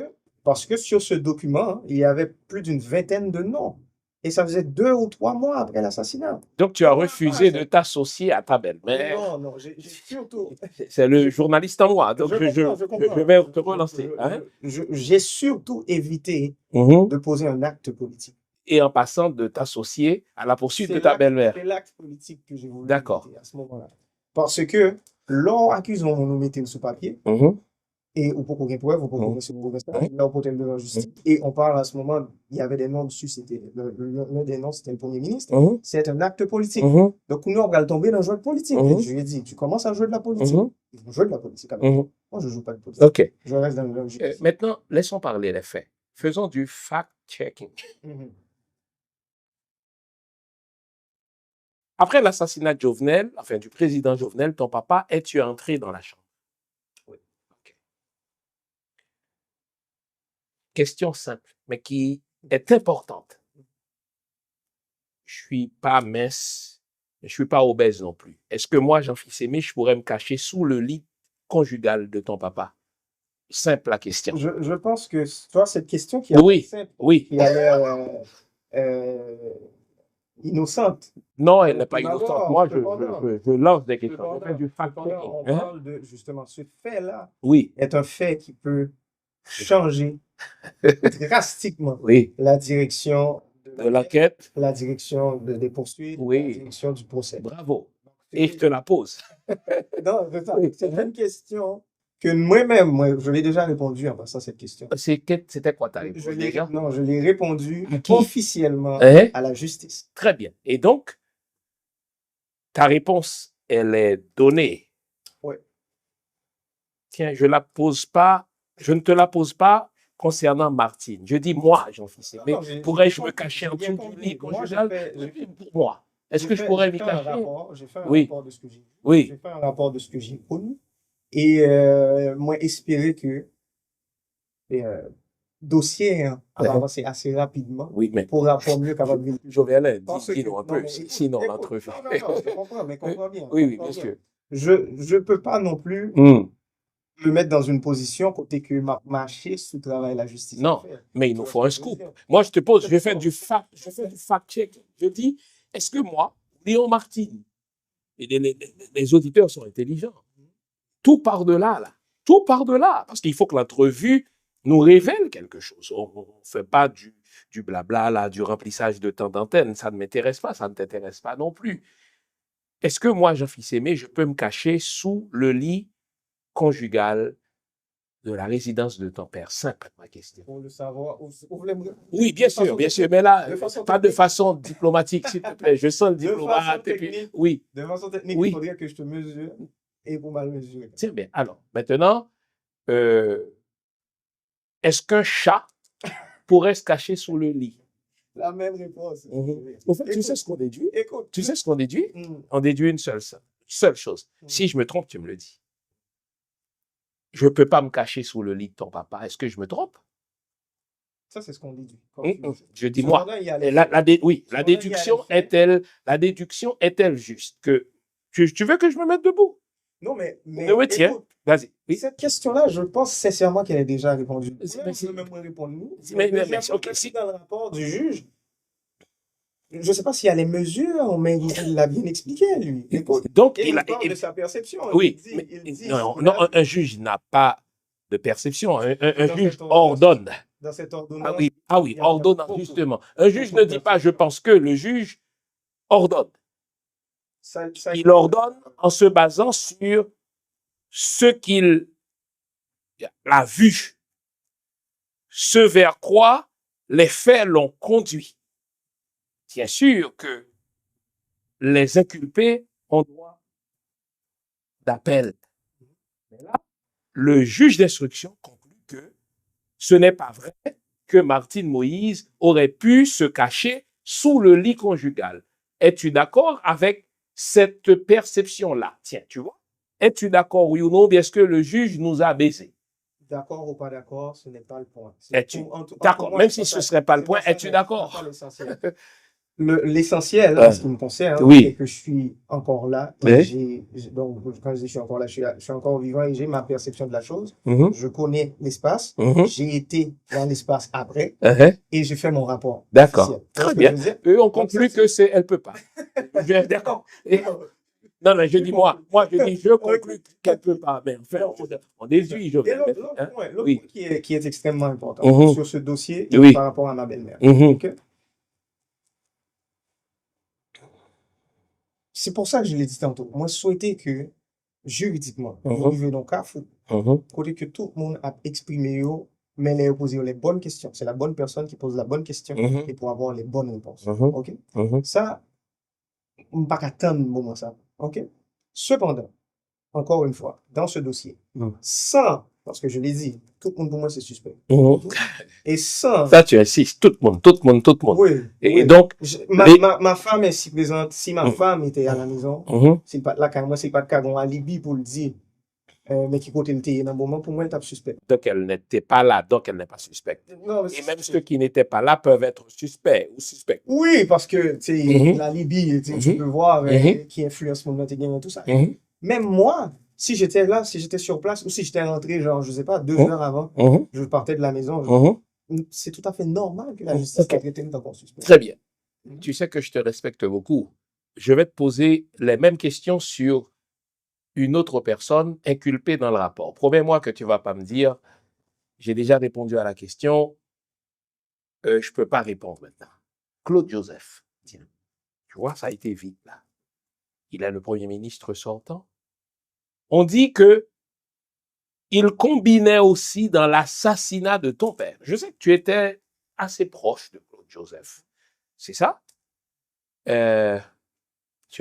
Parce que sur ce document, il y avait plus d'une vingtaine de noms. Et ça faisait 2 ou 3 mois après l'assassinat. Donc, tu as refusé de t'associer à ta belle-mère. Non, j'ai surtout... C'est le journaliste en moi. Donc, je comprends. vais te relancer. Hein? J'ai surtout évité Mhm. de poser un acte politique. Et en passant de t'associer à la poursuite de ta belle-mère. C'est l'acte politique que j'ai voulu D'accord. éviter à ce moment-là. Parce que, l'on accuse, on nous mettait sur papier, Mhm. et ou pour qu'on ait preuve, ou pour qu'on ait là, on portait devant la justice. Et on parle à ce moment, il y avait des noms dessus, c'était l'un des noms, c'était le Premier ministre. Mhm. C'est un acte politique. Mhm. Donc, nous, on va tomber dans le jeu de politique. Mhm. Je lui ai dit, tu commences à jouer de la politique. Mhm. Ils vont jouer de la politique avec moi. Moi, je ne joue pas de politique. OK. Je reste dans le jeu. Maintenant, laissons parler les faits. Faisons du fact-checking. Après l'assassinat de Jovenel, enfin du président Jovenel, ton papa, es-tu entré dans la chambre? Oui. Okay. Question simple, mais qui est importante. Je suis pas mince, je suis pas obèse non plus. Est-ce que moi, Jean-Fils Aimé, je pourrais me cacher sous le lit conjugal de ton papa? Simple la question. Je pense que toi, cette question qui est simple, oui. qui a l'air innocente. Non, elle n'est pas innocente. Moi, je lance des questions. On fait du fact-checking. On parle de, justement, ce fait-là oui. est un fait qui peut changer drastiquement la direction de l'enquête, la direction des poursuites, la direction du procès. Bravo. Et je te la pose. Non, c'est une question que moi-même, je l'ai déjà répondu en passant cette question. C'était quoi ta réponse? Non, je l'ai répondu officiellement à la justice. Très bien. Et donc, ta réponse, elle est donnée. Oui. Tiens, je ne te la pose pas concernant Martine. Je dis moi, Jean-Fils Aimé, pourrais-je me cacher en dessous du lit conjugal? Pour moi. Est-ce que je pourrais m'y cacher? J'ai fait un rapport de ce que j'ai vu. Oui. J'ai fait un rapport de ce que j'ai connu. Et moi, espérer que dossier va avancer assez rapidement pour rapport mieux capable de... Jovenel, dis-nous un peu, sinon l'entrevue. Non, je comprends, mais comprends bien. Oui, bien sûr. Je ne peux pas non plus me mettre dans une position côté que marcher sous travail la justice. Non, mais il nous faut un scoop. Moi, je te pose, je fais du fact-check. Je dis, est-ce que moi, Léon Martin, et les auditeurs sont intelligents, tout par-delà, là, tout par-delà, parce qu'il faut que l'entrevue nous révèle quelque chose. On ne fait pas du blabla, là, du remplissage de temps d'antenne. Ça ne m'intéresse pas, ça ne t'intéresse pas non plus. Est-ce que moi, Jean-Fils Aimé, je peux me cacher sous le lit conjugal de la résidence de ton père? Simple, ma question. Pour le savoir, oui, bien sûr, mais là, pas de façon diplomatique, s'il te plaît. Je sens le diplomate. Oui. De façon technique, il faudrait que je te mesure et pour mal mesurer. Tiens bien. Alors, maintenant, est-ce qu'un chat pourrait se cacher sous le lit? La même réponse. En fait, tu sais ce qu'on déduit? Tu sais ce qu'on déduit? On déduit une seule chose. Si je me trompe, tu me le dis. Je ne peux pas me cacher sous le lit de ton papa. Est-ce que je me trompe? Ça, c'est ce qu'on déduit. Je dis moi. La déduction est-elle juste que tu veux que je me mette debout? Non, mais tiens, vas-y. Oui. Cette question-là, je pense sincèrement qu'elle est déjà répondue. Je peux même répondre nous. Mais dans le rapport du juge, je ne sais pas s'il y a les mesures, mais il l'a bien expliqué, lui. Donc, il parle de sa perception. Oui, un juge n'a pas de perception. Un juge ordonne. Dans cette ordonnance. Ah oui, ordonnant, justement. Un juge ne dit pas « je pense que », le juge ordonne. Il ordonne en se basant sur ce qu'il a vu, ce vers quoi les faits l'ont conduit. Bien sûr que les inculpés ont droit d'appel. Mais là, le juge d'instruction conclut que ce n'est pas vrai que Martine Moïse aurait pu se cacher sous le lit conjugal. Es-tu d'accord avec cette perception-là? Tiens, tu vois? Es-tu d'accord, oui ou non? Bien, est-ce que le juge nous a baisés? D'accord ou pas d'accord, ce n'est pas le point. D'accord, même si ce ne serait pas le point, es-tu d'accord? L'essentiel en ce qui me concerne, Oui. c'est que je suis encore là. Et Oui. donc, quand je dis je suis encore là, je suis encore vivant et j'ai ma perception de la chose. Mhm. Je connais l'espace. Mhm. J'ai été dans l'espace après Uh-huh. et j'ai fait mon rapport D'accord. officiel. Tu vois Très ce que bien. je veux dire? Eux ont Donc, conclu ça, que c'est elle peut pas. D'accord. Non, non, je dis moi. Moi, je dis je conclus qu'elle peut pas. Mais enfin, on déduit, je Et vais. l'autre Hein? point, Oui. qui est extrêmement important Mhm. sur ce dossier Oui. par rapport à ma belle-mère. Mhm. Ok? C'est pour ça que je l'ai dit tantôt. Moi, je souhaitais que, juridiquement, nous Mhm. arrivions donc à fou, Mhm. côté que tout le monde a exprimé, mais les poser les bonnes questions. C'est la bonne personne qui pose la bonne question Mhm. et pour avoir les bonnes réponses. Mhm. Ok? Mhm. Ça, on ne peut pas attendre le moment ça. Ok? Cependant, encore une fois, dans ce dossier, Mhm. sans, parce que je l'ai dit, tout le monde pour moi c'est suspect. Mhm. Ok? Et sans, Ça, tu insistes. Tout le monde, tout le monde, tout le monde. oui, Et oui. donc, les- Ma femme est si présente. Si ma Mhm. femme était à la maison, Mhm. c'est pas là, quand moi, c'est pas de cas, on alibi pour le dire. Mais qui côté le était dans le moment, pour moi, il tape suspect. Donc, elle n'était pas là, donc elle n'est pas suspecte. Non, mais Et même ceux qui n'étaient pas là peuvent être suspects ou suspects. oui, parce que, tu sais, Mhm. la Libye, tu peux Mhm. voir Mhm. qui influence mon note et tout ça. Mhm. Même moi, si j'étais là, si j'étais sur place, ou si j'étais rentré, genre, je sais pas, 2 heures avant, Mhm. je partais de la maison, c'est tout à fait normal que la Mhm. justice Ok. la traite comme suspect. Très bien. Tu sais que je te respecte beaucoup. Je vais te poser les mêmes questions sur une autre personne inculpée dans le rapport. Promets-moi que tu vas pas me dire, j'ai déjà répondu à la question, je peux pas répondre maintenant. Claude Joseph. Tiens, tu vois, ça a été vite là. Il est le premier ministre sortant. On dit que il combinait aussi dans l'assassinat de ton père. Je sais que tu étais assez proche de Claude Joseph. C'est ça? Tu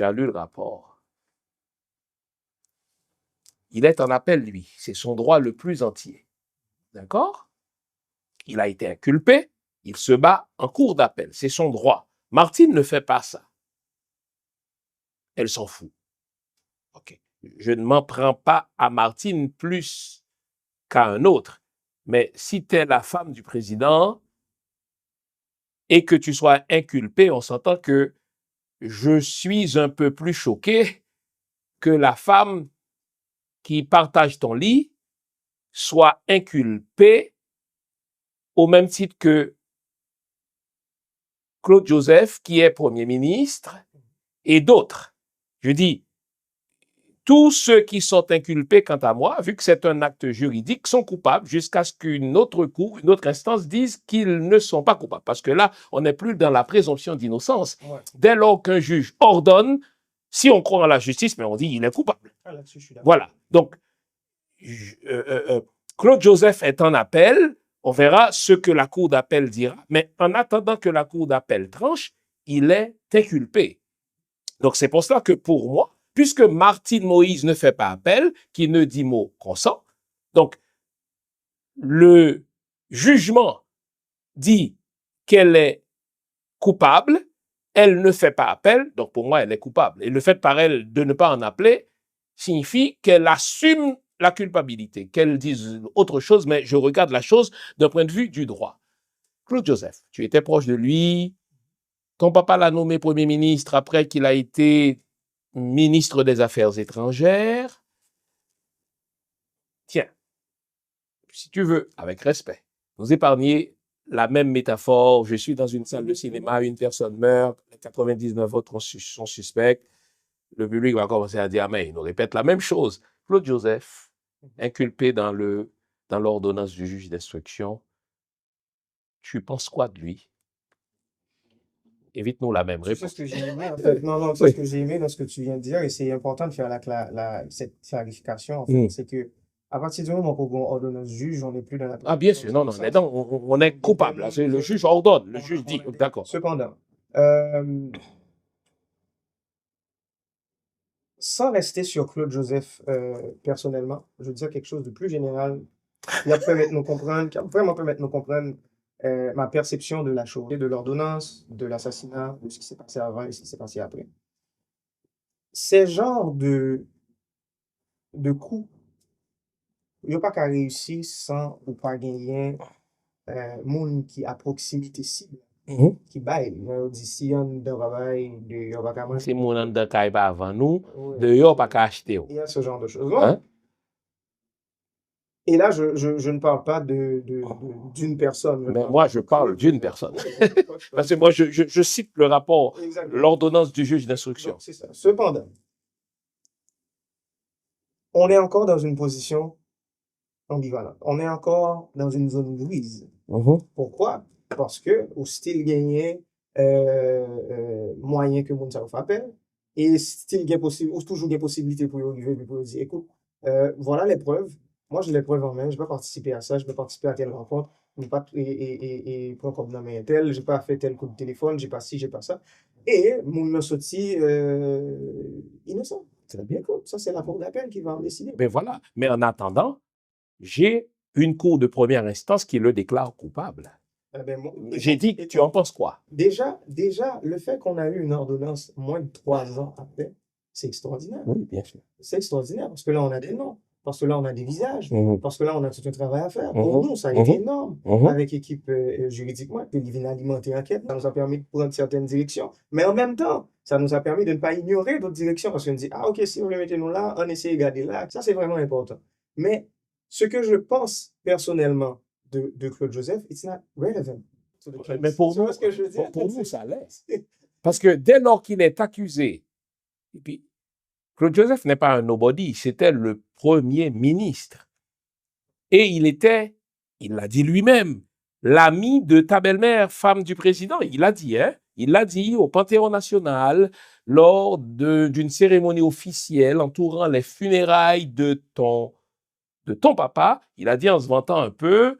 as lu le rapport. Il est en appel, lui. C'est son droit le plus entier. D'accord? Il a été inculpé. Il se bat en cour d'appel. C'est son droit. Martine ne fait pas ça. Elle s'en fout. OK. Je ne m'en prends pas à Martine plus qu'à un autre. Mais si tu es la femme du président et que tu sois inculpé, on s'entend que je suis un peu plus choqué que la femme qui partage ton lit soit inculpée au même titre que Claude Joseph, qui est Premier ministre, et d'autres. Je dis, tous ceux qui sont inculpés, quant à moi, vu que c'est un acte juridique, sont coupables jusqu'à ce qu'une autre cour, une autre instance dise qu'ils ne sont pas coupables. Parce que là, on n'est plus dans la présomption d'innocence. Ouais. Dès lors qu'un juge ordonne, si on croit en la justice, mais on dit il est coupable. Ah, là-dessus, je suis d'accord. Voilà. Donc, Claude Joseph est en appel. On verra ce que la cour d'appel dira. Mais en attendant que la cour d'appel tranche, il est inculpé. Donc, c'est pour cela que pour moi, puisque Martine Moïse ne fait pas appel, qui ne dit mot consent, donc le jugement dit qu'elle est coupable, elle ne fait pas appel, donc pour moi, elle est coupable. Et le fait par elle de ne pas en appeler signifie qu'elle assume la culpabilité, qu'elle dise autre chose, mais je regarde la chose d'un point de vue du droit. Claude Joseph, tu étais proche de lui, ton papa l'a nommé Premier ministre après qu'il a été ministre des Affaires étrangères. Tiens, si tu veux, avec respect, nous épargner la même métaphore. Je suis dans une salle de cinéma, une personne meurt, les 99 autres sont suspects. Le public va commencer à dire, mais il nous répète la même chose. Claude Joseph, inculpé dans l'ordonnance du juge d'instruction, tu penses quoi de lui? Évite-nous la même Tu sais réponse. ce que j'ai aimé, en fait. Non, non, tu sais Oui. ce que j'ai aimé dans ce que tu viens de dire, et c'est important de faire cette clarification, en fait. C'est que, à partir du moment où on ordonne juge, on n'est plus dans la Ah, bien sûr, non, non, on est coupable. Là. Le juge ordonne, le juge dit, d'accord. Cependant, sans rester sur Claude Joseph personnellement, je veux dire quelque chose de plus général qui va permettre de nous comprendre, qui va vraiment permettre de nous comprendre ma perception de la chose, de l'ordonnance, de l'assassinat, de ce qui s'est passé avant et ce qui s'est passé après. Ces genres de coups, il n'y a pas qu'à réussir sans ou pas gagner monde qui à proximité cible qui baille. On dit si on ne va pas, il va pas manger. Si mon an de caille pas avant nous, Oui. dehors pas qu'à acheter. Il y a ce genre de choses. Hein? Et là, je ne parle pas d'une personne. Mais moi, je parle d'une personne. Parce que moi, je cite le rapport, Exactement. l'ordonnance du juge d'instruction. Donc, c'est ça. Cependant, on est encore dans une position ambivalente. On est encore dans une zone grise. Pourquoi? Parce que, ou style gagné, moyen que moun sa ou appel, et style gain possible, ou toujours gain possibilité pour y arriver, pour dire, écoute, voilà les preuves. Moi, j'ai les preuves en main, je vais participer à ça, je vais participer à telle rencontre, et prends comme dans mes tel, j'ai pas fait tel coup de téléphone, j'ai pas ci, j'ai pas ça. Et moun le sorti innocent. Très bien. Écoute, ça, c'est la cour d'appel qui va en décider. Mais voilà. Mais en attendant, j'ai une cour de première instance qui le déclare coupable. J'ai dit, tu en penses quoi? Déjà, le fait qu'on a eu une ordonnance moins de 3 ans après, c'est extraordinaire. Oui, bien sûr. C'est extraordinaire parce que là, on a des noms, parce que là, on a des visages, parce que là, on a tout un travail à faire. Mhm. Pour nous, ça a été énorme. Mhm. Avec l'équipe juridiquement, puis il vient alimenter l'enquête, ça nous a permis de prendre certaines directions. Mais en même temps, ça nous a permis de ne pas ignorer d'autres directions parce qu'on dit, ah, ok, si vous le mettez nous là, on essaie de garder là. Ça, c'est vraiment important. Mais ce que je pense personnellement de Claude Joseph, it's not relevant. Mais pour Tu nous, vois ce que je veux dire? pour nous, ça l'est. Parce que dès lors qu'il est accusé, et puis Claude Joseph n'est pas un nobody, c'était le premier ministre. Et il l'a dit lui-même, l'ami de ta belle-mère, femme du président. Il l'a dit, hein? Il l'a dit au Panthéon national lors d'une cérémonie officielle entourant les funérailles de ton papa. Il a dit en se vantant un peu,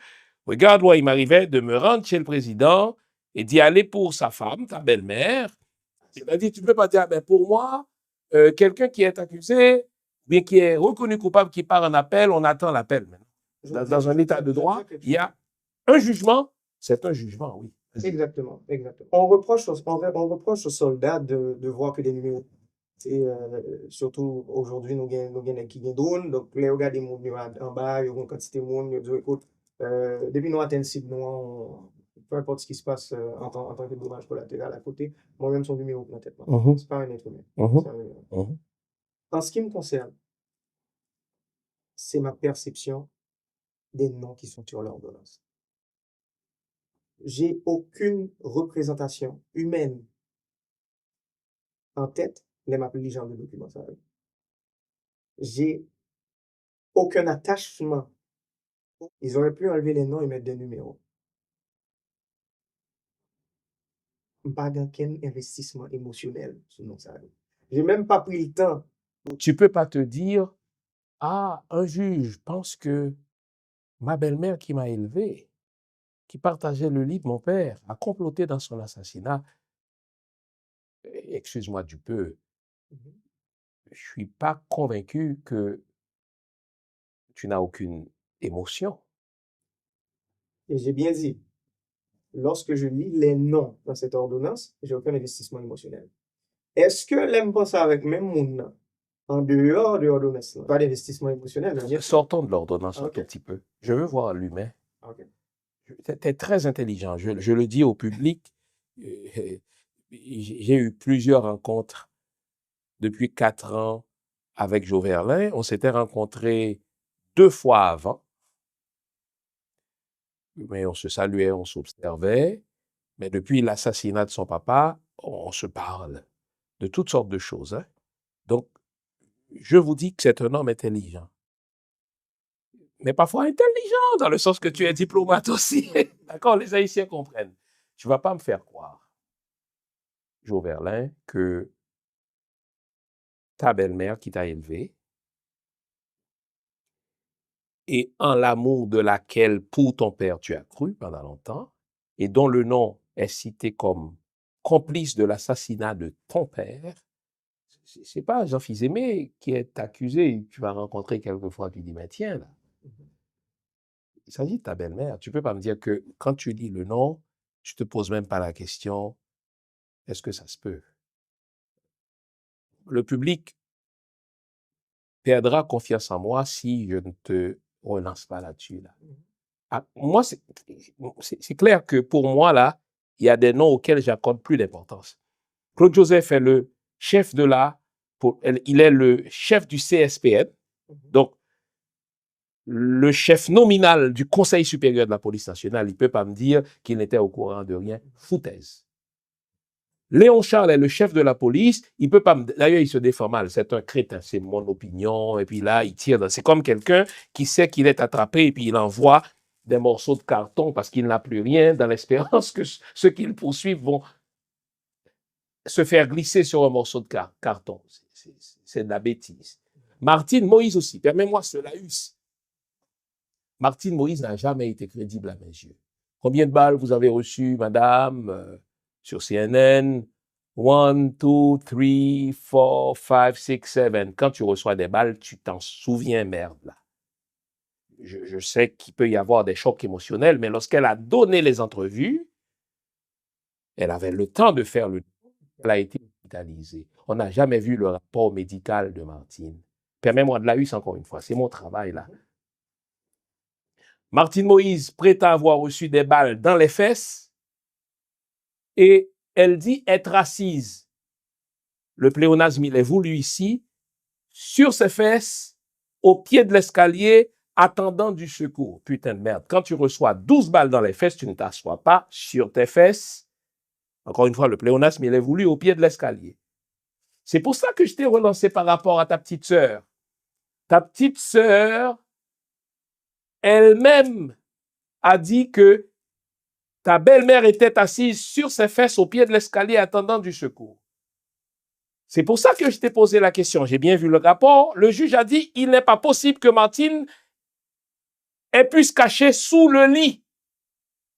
regarde, moi, il m'arrivait de me rendre chez le président et d'y aller pour sa femme, ta belle-mère. Il a dit, tu ne peux pas dire, ben pour moi, quelqu'un qui est accusé, bien qui est reconnu coupable, qui part en appel, on attend l'appel. Dans un état de droit, il y a un jugement, c'est un jugement, oui. Exactement, exactement. On reproche aux soldats de voir que des numéros. Surtout aujourd'hui, nous avons qui gagnent drone, donc les gars des monde en bas, il y a une quantité de monde, ils disent, écoute, depuis nous atteignons cible, peu importe ce qui se passe en tant que dommage collatéral à côté, moi-même son numéro dans la tête. C'est pas un être humain. C'est un numéro. En ce qui me concerne, c'est ma perception des noms qui sont sur l'ordonnance. J'ai aucune représentation humaine en tête, les m'appellent les gens de documents. J'ai aucun attachement. Ils auraient pu enlever les noms et mettre des numéros. Pas aucun investissement émotionnel sur nos salariés. J'ai même pas pris le temps. Tu peux pas te dire, ah, un juge pense que ma belle-mère qui m'a élevé, qui partageait le lit de mon père, a comploté dans son assassinat. Excuse-moi du peu, je suis pas convaincu que tu n'as aucune émotion. Et j'ai bien dit, lorsque je lis les noms dans cette ordonnance, j'ai aucun investissement émotionnel. Est-ce que l'aime pas ça avec même mon en dehors de l'ordonnance? Pas d'investissement émotionnel. Sortons de l'ordonnance un Ok. tout petit peu. Je veux voir l'humain. Ok. Tu es très intelligent. Je le dis au public. J'ai eu plusieurs rencontres depuis 4 ans avec Jo Verlin. On s'était rencontrés 2 fois avant. Mais on se saluait, on s'observait. Mais depuis l'assassinat de son papa, on se parle de toutes sortes de choses. Hein. Donc, je vous dis que c'est un homme intelligent. Mais parfois intelligent, dans le sens que tu es diplomate aussi. D'accord? Les Haïtiens comprennent. Tu ne vas pas me faire croire, Jo Verlin, que ta belle-mère qui t'a élevé, et en l'amour de laquelle pour ton père tu as cru pendant longtemps, et dont le nom est cité comme complice de l'assassinat de ton père, c'est pas Jean-Fils Aimé qui est accusé, tu vas rencontrer quelquefois, tu dis, mais tiens, là, il s'agit de ta belle-mère. Tu peux pas me dire que quand tu lis le nom, tu te poses même pas la question, est-ce que ça se peut? Le public perdra confiance en moi si je ne te relance pas là-dessus. Là. Ah, moi, c'est clair que pour moi, là, il y a des noms auxquels j'accorde plus d'importance. Claude Joseph est le chef il est le chef du CSPN, donc le chef nominal du Conseil supérieur de la police nationale. Il ne peut pas me dire qu'il n'était au courant de rien. Foutaise. Léon Charles est le chef de la police. Il peut pas d'ailleurs, il se défend mal. C'est un crétin. C'est mon opinion. Et puis là, il tire. C'est comme quelqu'un qui sait qu'il est attrapé et puis il envoie des morceaux de carton parce qu'il n'a plus rien dans l'espérance que ceux qui le poursuivent vont se faire glisser sur un morceau de carton. C'est de la bêtise. Martine Moïse aussi. Permets-moi cela. Martine Moïse n'a jamais été crédible à mes yeux. Combien de balles vous avez reçues, madame, sur CNN? 1, 2, 3, 4, 5, 6, 7. Quand tu reçois des balles, tu t'en souviens, merde, là. Je sais qu'il peut y avoir des chocs émotionnels, mais lorsqu'elle a donné les entrevues, elle avait le temps de faire elle a été hospitalisée. On n'a jamais vu le rapport médical de Martine. Permets-moi de la encore une fois. C'est mon travail, là. Martine Moïse prétend avoir reçu des balles dans les fesses et elle dit être assise. Le pléonasme, il est voulu ici, sur ses fesses, au pied de l'escalier, attendant du secours. Putain de merde. Quand tu reçois 12 balles dans les fesses, tu ne t'assois pas sur tes fesses. Encore une fois, le pléonasme, il est voulu au pied de l'escalier. C'est pour ça que je t'ai relancé par rapport à ta petite sœur. Ta petite sœur, elle-même, a dit que ta belle-mère était assise sur ses fesses au pied de l'escalier attendant du secours. C'est pour ça que je t'ai posé la question. J'ai bien vu le rapport. Le juge a dit il n'est pas possible que Martine ait pu se cacher sous le lit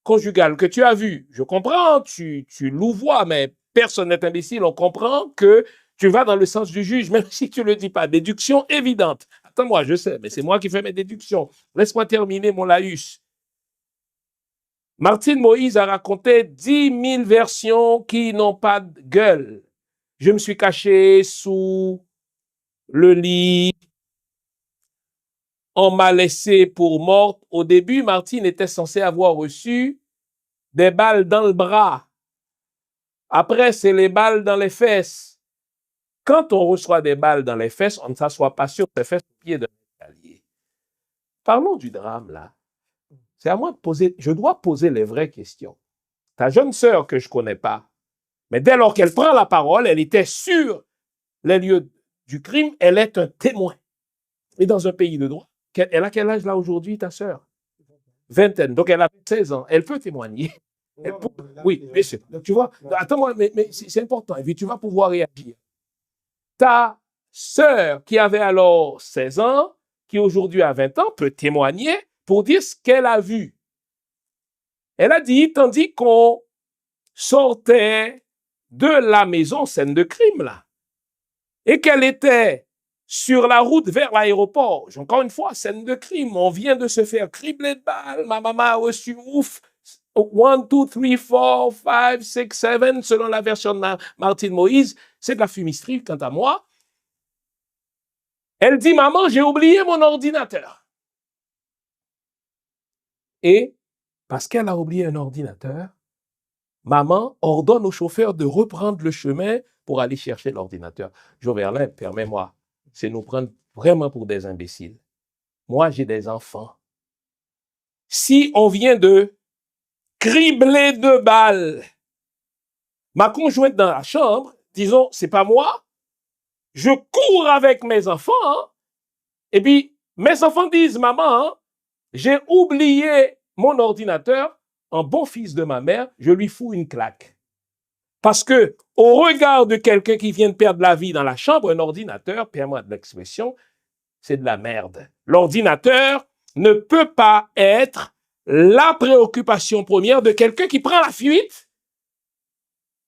conjugal que tu as vu. Je comprends, tu louvoies, mais personne n'est imbécile. On comprend que tu vas dans le sens du juge, même si tu ne le dis pas. Déduction évidente. Attends-moi, je sais, mais c'est moi qui fais mes déductions. Laisse-moi terminer mon laïus. Martine Moïse a raconté 10 000 versions qui n'ont pas de gueule. Je me suis caché sous le lit. On m'a laissé pour morte. Au début, Martine était censée avoir reçu des balles dans le bras. Après, c'est les balles dans les fesses. Quand on reçoit des balles dans les fesses, on ne s'assoit pas sur ses fesses au pied d'un escalier. Parlons du drame, là. C'est à moi de poser, je dois poser les vraies questions. Ta jeune sœur que je ne connais pas, mais dès lors qu'elle prend la parole, elle était sur les lieux du crime, elle est un témoin. Et dans un pays de droit, elle a quel âge là aujourd'hui, ta sœur? Vingtaine. Donc elle a 16 ans. Elle peut témoigner. Oui, mais tu vois, attends-moi, mais c'est important. Et puis tu vas pouvoir réagir. Ta sœur qui avait alors 16 ans, qui aujourd'hui a 20 ans, peut témoigner pour dire ce qu'elle a vu. Elle a dit, tandis qu'on sortait de la maison, scène de crime, là, et qu'elle était sur la route vers l'aéroport. Encore une fois, scène de crime. On vient de se faire cribler de balles. Ma maman a reçu, 1, 2, 3, 4, 5, 6, 7, selon la version de Martine Moïse. C'est de la fumisterie, quant à moi. Elle dit, maman, j'ai oublié mon ordinateur. Et, parce qu'elle a oublié un ordinateur, maman ordonne au chauffeur de reprendre le chemin pour aller chercher l'ordinateur. Joverlin, permets-moi, c'est nous prendre vraiment pour des imbéciles. Moi, j'ai des enfants. Si on vient de cribler de balles ma conjointe dans la chambre, disons, c'est pas moi, je cours avec mes enfants, hein, et puis mes enfants disent, maman, hein, j'ai oublié mon ordinateur, en bon fils de ma mère, je lui fous une claque. Parce que, au regard de quelqu'un qui vient de perdre la vie dans la chambre, un ordinateur, permets-moi de l'expression, c'est de la merde. L'ordinateur ne peut pas être la préoccupation première de quelqu'un qui prend la fuite,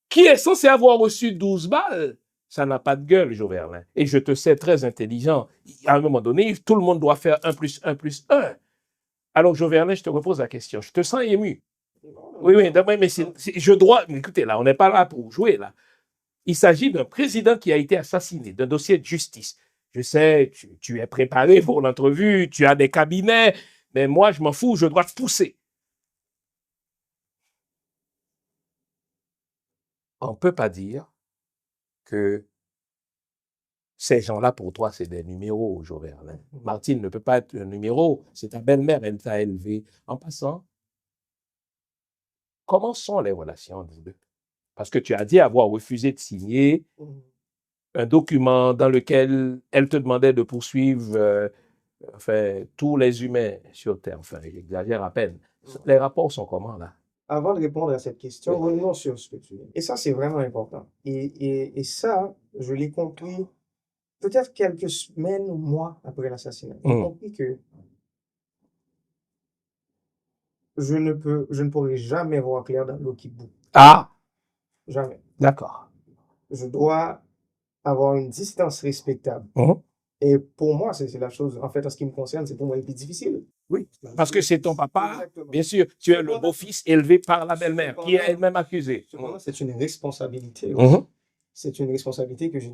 qui est censé avoir reçu 12 balles. Ça n'a pas de gueule, Joverlin. Et je te sais très intelligent. À un moment donné, tout le monde doit faire 1 plus 1 plus 1. Alors, Joverlin, je te repose la question. Je te sens ému. Oui, mais je dois... Écoutez, là, on n'est pas là pour jouer, là. Il s'agit d'un président qui a été assassiné, d'un dossier de justice. Je sais, tu es préparé pour l'entrevue, tu as des cabinets, mais moi, je m'en fous, je dois te pousser. on ne peut pas dire que ces gens-là, pour toi, c'est des numéros, Joverlin. Martine ne peut pas être un numéro. C'est ta belle-mère, elle t'a élevé. En passant, comment sont les relations entre vous deux? Parce que tu as dit avoir refusé de signer un document dans lequel elle te demandait de poursuivre enfin, tous les humains sur Terre. Enfin, j'exagère à peine. Les rapports sont comment, là? Avant de répondre à cette question, Oui. revenons sur ce que tu dis. Et ça, c'est vraiment important. Et ça, je l'ai compris peut-être quelques semaines ou mois après l'assassinat. J'ai compris que je ne pourrai jamais voir clair dans l'eau qui bout. Ah, Jamais. d'accord. Je dois avoir une distance respectable. Et pour moi, c'est la chose, en fait, en ce qui me concerne, c'est pour moi le plus difficile. Oui, parce que c'est ton papa, Exactement. bien sûr, tu es le beau-fils élevé par la belle-mère, qui est elle-même accusée. Cependant, c'est une responsabilité aussi. C'est une responsabilité que j'ai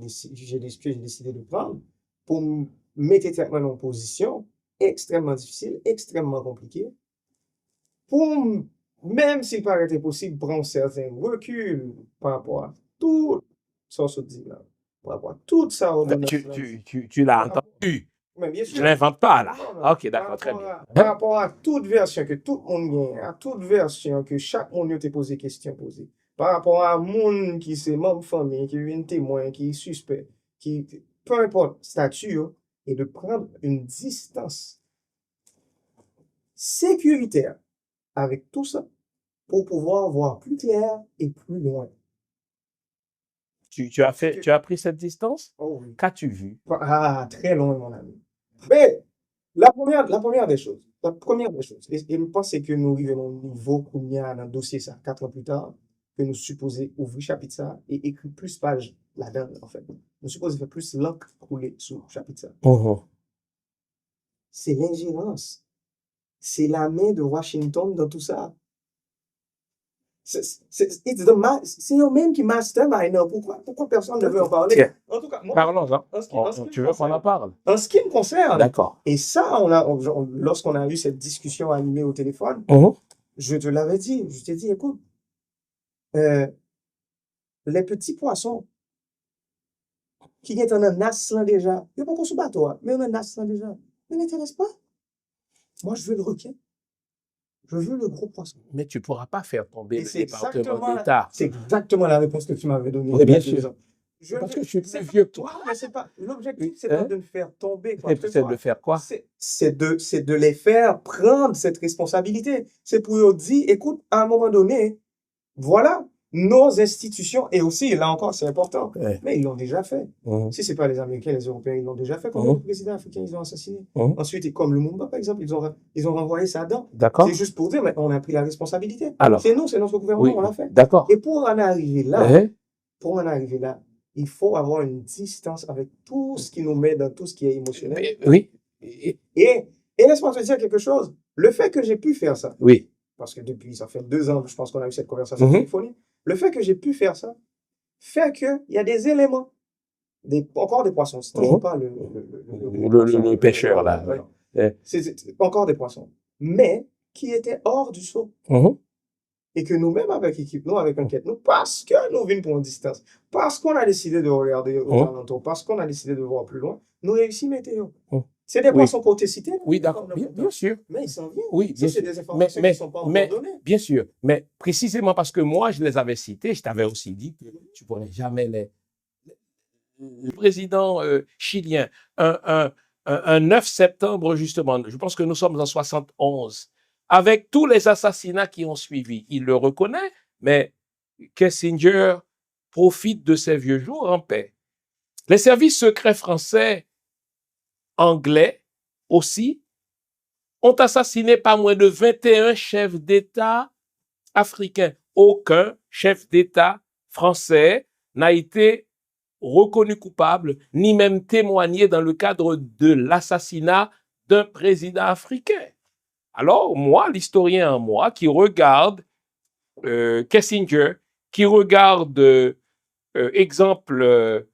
décidé de prendre pour me mettre en position extrêmement difficile, extrêmement compliquée, pour, même s'il paraît impossible, prendre certains reculs par rapport à tout ça, se dit là, par rapport à tout ça. Tu l'as entendu. Mais bien Je sûr. ne l'invente pas, là. Non, non. Ok, d'accord, très bien. Par rapport à toute version que tout le monde gagne, à toute version que chaque monde te posé question posée, par rapport à monde qui c'est membre famille, qui vient témoin, qui est suspect, qui, peu importe statut, yo, et de prendre une distance sécuritaire avec tout ça pour pouvoir voir plus clair et plus loin. Tu as pris cette distance? Oh oui. Qu'as-tu vu? Ah, très loin, mon ami. Mais la première des choses, et je pense que nous arrivons au niveau où il y a dans le dossier ça, 4 ans plus tard, que nous supposons ouvrir chapitre ça et écrire plus pages là-dedans, en fait. Nous supposons faire plus l'encre couler sur le chapitre ça. C'est l'ingérence. C'est la main de Washington dans tout ça. C'est eux-mêmes qui mastermind. Pourquoi personne ne veut en parler? Tiens. En tout cas, moi, Parlons-en. Tu veux qu'on en parle? En ce qui me concerne, D'accord. et ça, lorsqu'on a eu cette discussion animée au téléphone, je te l'avais dit, je t'ai dit, écoute, les petits poissons qui sont en un nas là déjà, il n'y a pas qu'on se bat, toi, mais on a un nas là déjà, ne m'intéresse pas. Moi, je veux le requin. Je veux le gros poisson. Mais tu ne pourras pas faire tomber Et le c'est département d'État. C'est exactement la réponse que tu m'avais donnée. Oui, bien sûr. Parce que je suis plus vieux que toi. Mais c'est pas l'objectif, c'est pas de me faire tomber. C'est de faire quoi? C'est de les faire prendre cette responsabilité. C'est pour leur dire, écoute, à un moment donné, voilà, nos institutions, et aussi, là encore, c'est important, mais ils l'ont déjà fait. Si c'est pas les Américains, les Européens, ils l'ont déjà fait. Comme le président africain, ils ont assassiné. Ensuite, comme le Lumumba, par exemple, ils ont renvoyé ça dedans. D'accord. C'est juste pour dire, mais on a pris la responsabilité. Alors. C'est nous, c'est notre gouvernement, on l'a fait. D'accord. Et pour en arriver là, il faut avoir une distance avec tout ce qui nous met dans tout ce qui est émotionnel. Oui. Et laisse-moi te dire quelque chose. Le fait que j'ai pu faire ça. Oui. Parce que depuis, ça fait 2 ans, je pense qu'on a eu cette conversation téléphonique. Le fait que j'ai pu faire ça fait qu'il y a des éléments, encore des poissons. C'est toujours pas le pêcheur, là. C'est encore des poissons. Mais qui étaient hors du seau. Et que nous-mêmes, avec l'équipe, nous, avec Enquête, nous, parce que nous venons pour une distance, parce qu'on a décidé de regarder aux alentours, parce qu'on a décidé de voir plus loin, nous réussissons météo. C'est des poissons qu'on t'a cités. Oui, d'accord, bien sûr. Mais ils s'en viennent. Oui, bien sûr. C'est des informations qui ne sont pas encore données. Bien sûr. Mais précisément parce que moi, je les avais cités, je t'avais aussi dit que tu ne pourrais jamais les... Le président chilien, un 9 septembre, justement, je pense que nous sommes en 71, avec tous les assassinats qui ont suivi. Il le reconnaît, mais Kissinger profite de ses vieux jours en paix. Les services secrets français, anglais aussi, ont assassiné pas moins de 21 chefs d'État africains. Aucun chef d'État français n'a été reconnu coupable, ni même témoigné dans le cadre de l'assassinat d'un président africain. Alors, moi, l'historien en moi, qui regarde Kissinger, qui regarde, exemple,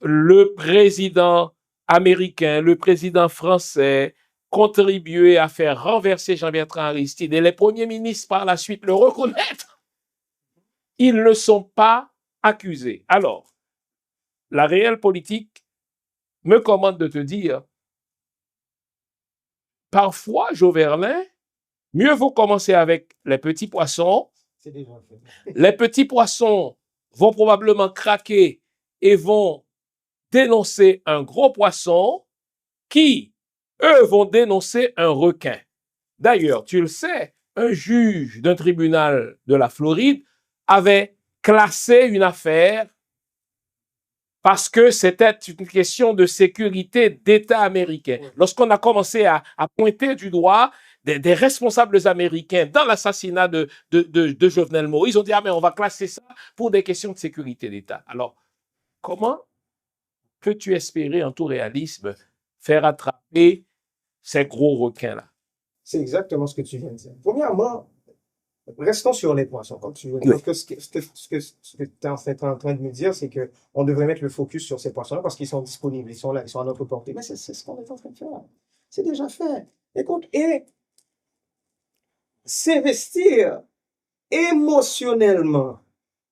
le président américain, le président français, contribuer à faire renverser Jean-Bertrand Aristide et les premiers ministres par la suite le reconnaître, ils ne sont pas accusé. Alors, la réelle politique me commande de te dire, parfois, Joverlin, mieux vaut commencer avec les petits poissons. C'est déjà fait. Les petits poissons vont probablement craquer et vont dénoncer un gros poisson qui, eux, vont dénoncer un requin. D'ailleurs, tu le sais, un juge d'un tribunal de la Floride avait classé une affaire parce que c'était une question de sécurité d'État américain. Lorsqu'on a commencé à pointer du doigt des responsables américains dans l'assassinat de Jovenel Moïse, ils ont dit, ah mais on va classer ça pour des questions de sécurité d'État. Alors, comment peux-tu espérer en tout réalisme faire attraper ces gros requins-là? C'est exactement ce que tu viens de dire. Premièrement, restons sur les poissons, comme tu veux. Oui. Parce que ce que tu es en train de me dire, c'est qu'on devrait mettre le focus sur ces poissons-là parce qu'ils sont disponibles, ils sont là, ils sont à notre portée. Mais c'est ce qu'on est en train de faire. C'est déjà fait. Écoute, et s'investir émotionnellement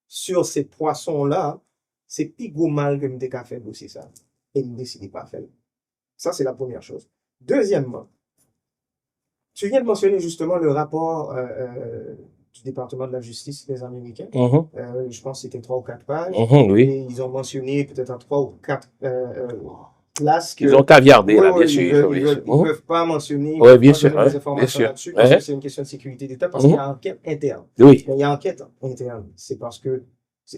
sur ces poissons-là, c'est plus gros mal que me déca faire aussi ça. Et ne décider pas faire. Ça, c'est la première chose. Deuxièmement, tu viens de mentionner justement le rapport du département de la justice des Américains. Je pense que c'était 3 ou 4 pages. Oui. Et ils ont mentionné peut-être en 3 ou 4 places que... Ils ont caviardé, là, bien ouais, sûr. Ils ne peuvent pas mentionner Oui, bien sûr. des informations là-dessus parce que c'est une question de sécurité d'État, parce qu'il y a enquête interne. Oui. Mais il y a enquête interne. C'est parce que...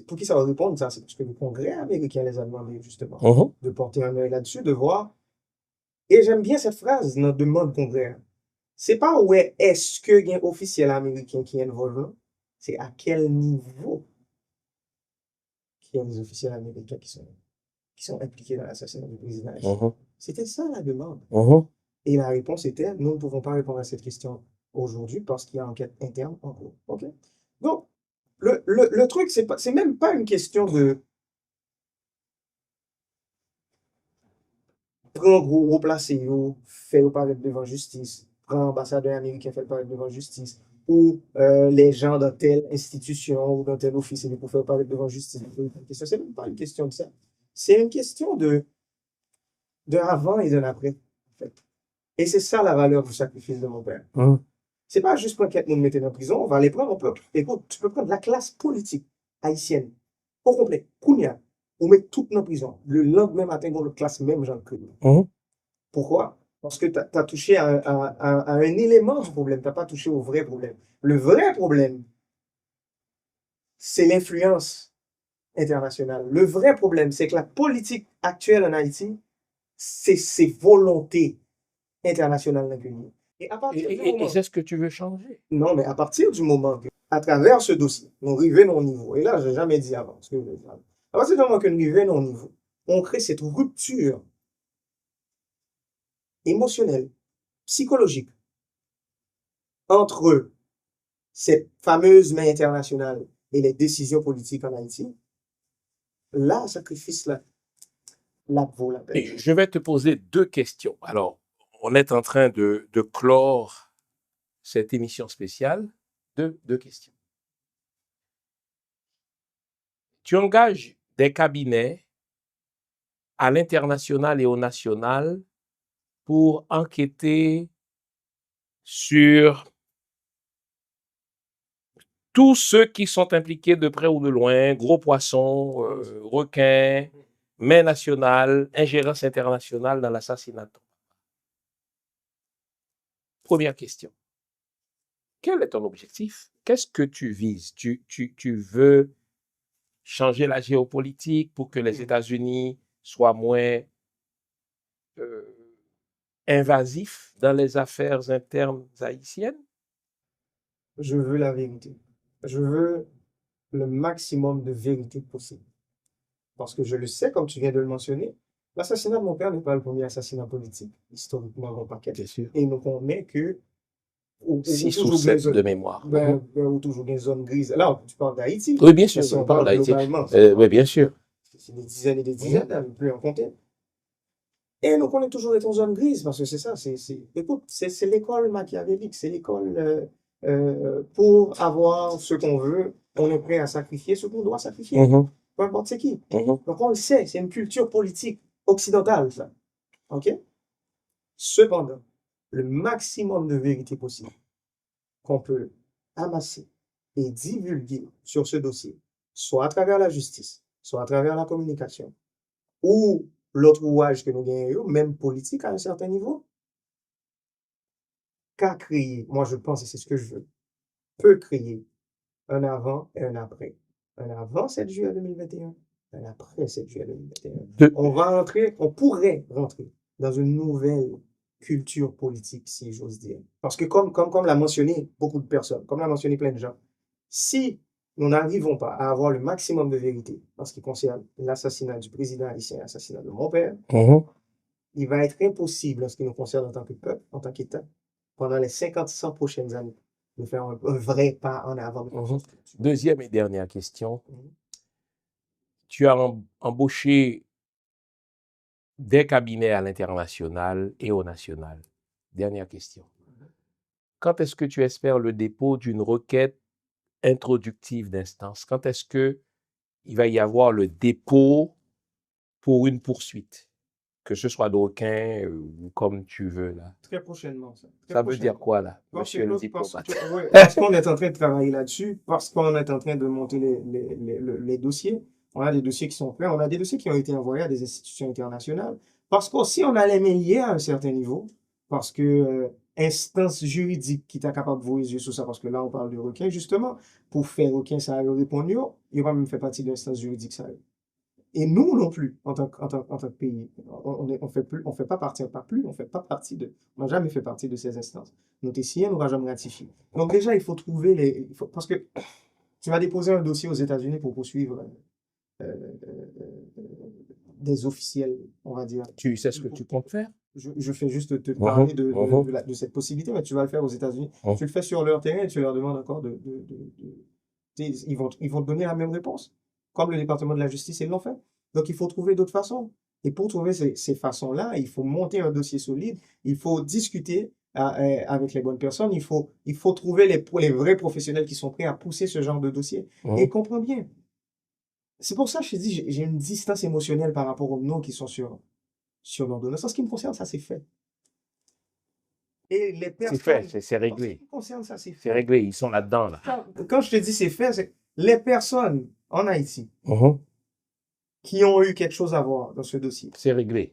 Pour qui ça va répondre, ça? C'est parce que le Congrès américain les a demandé justement de porter un œil là-dessus, de voir. Et j'aime bien cette phrase, notre demande Congrès. C'est pas ouais, est-ce que il y a un officiel américain qui est involvant, c'est à quel niveau qu'il y a des officiels américains qui sont impliqués dans l'assassinat du président. C'était ça la demande. Et la réponse était, nous ne pouvons pas répondre à cette question aujourd'hui parce qu'il y a une enquête interne en cours. OK? Donc, le truc, c'est même pas une question de prendre gros placé, faire paraître devant justice, prendre ambassadeur américain, faire paraître devant justice, ou les gens dans telle institution ou dans tel office pour faire paraître devant justice. C'est même pas une question de ça. C'est une question de avant et de l'après, en fait. Et c'est ça la valeur du sacrifice de mon père. C'est pas juste prendre quelqu'un nous mettre en prison, on va les prendre, écoute, tu peux prendre la classe politique haïtienne au complet, Kounia, on met tout dans la prison. Le lendemain matin, on le classe même Jean Claude. Pourquoi? Parce que tu as touché à un élément du problème, tu n'as pas touché au vrai problème. Le vrai problème, c'est l'influence internationale. Le vrai problème, c'est que la politique actuelle en Haïti, c'est ses volontés internationales dans le pays. Et c'est ce que tu veux changer? Non, mais à partir du moment que, à travers ce dossier, on arrive à nos niveaux, et là, je n'ai jamais dit avant, ce que je veux dire. À partir du moment que nous arrivons à nos niveaux, on crée cette rupture émotionnelle, psychologique, entre cette fameuse main internationale et les décisions politiques en Haïti. Là, sacrifice-là, vaut la peine. Je vais te poser 2 questions. Alors, on est en train de clore cette émission spéciale. 2 questions. Tu engages des cabinets à l'international et au national pour enquêter sur tous ceux qui sont impliqués de près ou de loin, gros poissons, requins, main nationale, ingérence internationale dans l'assassinat. Première question. Quel est ton objectif? Qu'est-ce que tu vises? Tu veux changer la géopolitique pour que les États-Unis soient moins invasifs dans les affaires internes haïtiennes? Je veux la vérité. Je veux le maximum de vérité possible. Parce que je le sais, comme tu viens de le mentionner, l'assassinat de mon père n'est pas le premier assassinat politique, historiquement, mon paquet. Et nous connaissons que 6 ou 7 de mémoire. Ou toujours des zones grises. Là, tu parles d'Haïti. Oui, bien sûr, si on parle d'Haïti. Oui, bien sûr. C'est des dizaines et des dizaines, on ne peut en compter. Et nous connaissons toujours être en zone grise, parce que c'est ça, écoute, c'est l'école machiavélique, c'est l'école pour avoir ce qu'on veut, on est prêt à sacrifier ce qu'on doit sacrifier. peu importe c'est qui. Mhm. Donc on le sait, c'est une culture politique occidentale, ça. OK? Cependant, le maximum de vérité possible qu'on peut amasser et divulguer sur ce dossier, soit à travers la justice, soit à travers la communication, ou l'autre ouvrage que nous gagnons, même politique à un certain niveau, qu'a créé, moi je pense, et c'est ce que je veux, peut créer un avant et un après. Un avant 7 juillet 2021, un après 7 juillet 2021. De- On pourrait rentrer dans une nouvelle culture politique, si j'ose dire. Parce que comme l'a mentionné beaucoup de personnes, comme l'a mentionné plein de gens, si nous n'arrivons pas à avoir le maximum de vérité en ce qui concerne l'assassinat du président haïtien, l'assassinat de mon père, Mhm. il va être impossible en ce qui nous concerne en tant que peuple, en tant qu'État, pendant les 50-100 prochaines années, de faire un vrai pas en avant. Mhm. Deuxième et dernière question. Mhm. Tu as embauché des cabinets à l'international et au national. Dernière question. Quand est-ce que tu espères le dépôt d'une requête introductive d'instance? Quand est-ce que il va y avoir le dépôt pour une poursuite? Que ce soit d'aucun ou comme tu veux là. Très prochainement, ça. Très Ça veut dire prochainement. quoi là, Parce monsieur le que, parce diplomate? que- ouais, parce qu'on est en train de travailler là-dessus, parce qu'on est en train de monter les dossiers. On a des dossiers qui sont prêts, on a des dossiers qui ont été envoyés à des institutions internationales. Parce qu'aussi, on a les mains liées à un certain niveau. Parce que instance juridique qui est capable de vous yeux sur ça, parce que là, on parle de requin, justement. Pour faire requin, ça a répondu, il va même faire partie de l'instance juridique, ça. Et nous non plus, en tant que pays, on fait pas partie, pas plus, on fait pas partie de, on n'a jamais fait partie de ces instances. Notre ici, on n'aura jamais ratifié. Donc déjà, il faut trouver parce que tu vas déposer un dossier aux États-Unis pour poursuivre des officiels, on va dire. Tu sais ce que tu comptes faire? Je fais juste te parler Mhm. de cette possibilité, mais tu vas le faire aux États-Unis. Mhm. Tu le fais sur leur terrain et tu leur demandes encore ils vont te donner la même réponse, comme le département de la justice, ils l'ont fait. Donc, il faut trouver d'autres façons. Et pour trouver ces façons-là, il faut monter un dossier solide, il faut discuter avec les bonnes personnes, il faut trouver les vrais professionnels qui sont prêts à pousser ce genre de dossier. Et Mhm. comprends bien. C'est pour ça que je te dis, j'ai une distance émotionnelle par rapport aux noms qui sont sur l'ordonnance. En ce qui me concerne, ça c'est fait. Et les C'est fait, personnes, c'est en ce réglé. qui me concerne, ça c'est C'est fait. réglé, ils sont là-dedans là. Quand je te dis c'est fait, c'est les personnes en Haïti Mhm. qui ont eu quelque chose à voir dans ce dossier, C'est réglé.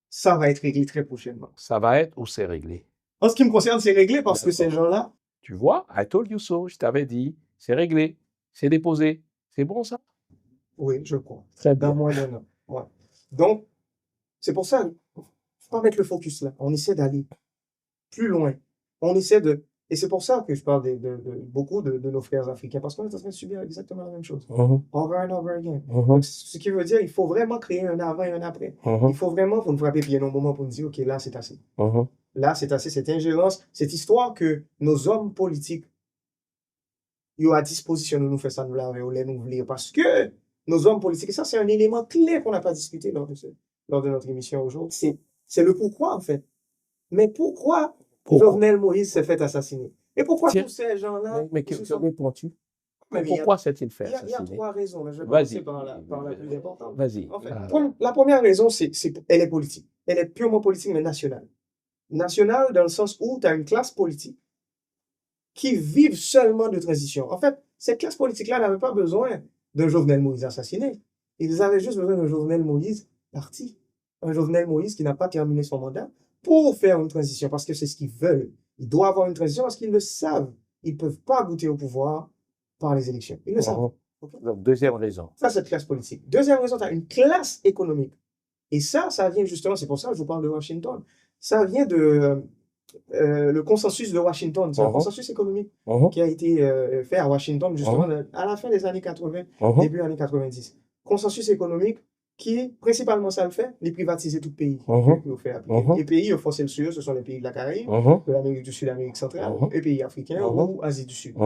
ça va être réglé très prochainement. Ça va être ou c'est réglé? En ce qui me concerne, c'est réglé parce que ces D'accord. gens-là, Tu vois, I told you so, je t'avais dit, c'est réglé, c'est déposé. C'est bon ça? oui, je crois, Très dans bien. moins d'un an. Ouais. Donc, c'est pour ça, faut pas mettre le focus là. On essaie d'aller plus loin. On essaie de... Et c'est pour ça que je parle de beaucoup de nos frères africains, parce qu'on est en train de subir exactement la même chose. Mhm. Over and over again. Mhm. Donc, ce qui veut dire, il faut vraiment créer un avant et un après. Mhm. Il faut vraiment, pour nous frapper pied un moment pour nous dire, OK, là, c'est assez. Mhm. Là, c'est assez, cette ingérence, cette histoire que nos hommes politiques, ils ont à disposition de nous faire ça, nous laver, ou les nous voulons. Parce que nos hommes politiques, et ça, c'est un élément clé qu'on n'a pas discuté lors de notre émission aujourd'hui. C'est le pourquoi, en fait. Mais pourquoi Jovenel Moïse s'est fait assassiner? Et pourquoi Tiens, tous ces gens-là... mais que réponds-tu? Mais Pourquoi s'est-il fait il y a assassiner? 3 raisons. Mais je vais Vas-y. commencer par la plus importante. Vas-y. En fait, la première raison, elle est politique. Elle est purement politique, mais nationale. Nationale dans le sens où tu as une classe politique qui vivent seulement de transition. En fait, cette classe politique-là n'avait pas besoin d'un Jovenel Moïse assassiné. Ils avaient juste besoin d'un Jovenel Moïse parti. Un Jovenel Moïse qui n'a pas terminé son mandat pour faire une transition, parce que c'est ce qu'ils veulent. Ils doivent avoir une transition parce qu'ils le savent. Ils ne peuvent pas goûter au pouvoir par les élections. Ils le savent. Okay? Donc, deuxième raison. Ça, c'est la classe politique. Deuxième raison, tu as une classe économique. Et ça vient justement, c'est pour ça que je vous parle de Washington. Ça vient de le consensus de Washington. C'est un consensus économique qui a été fait à Washington, justement, à la fin des années 80, début années 90. Consensus économique qui, principalement, ça le fait, les privatiser tout pays. Les pays, au fond, c'est le sud, ce sont les pays de la Caraïbe, de l'Amérique du Sud, l'Amérique centrale, les pays africains ou Asie du Sud.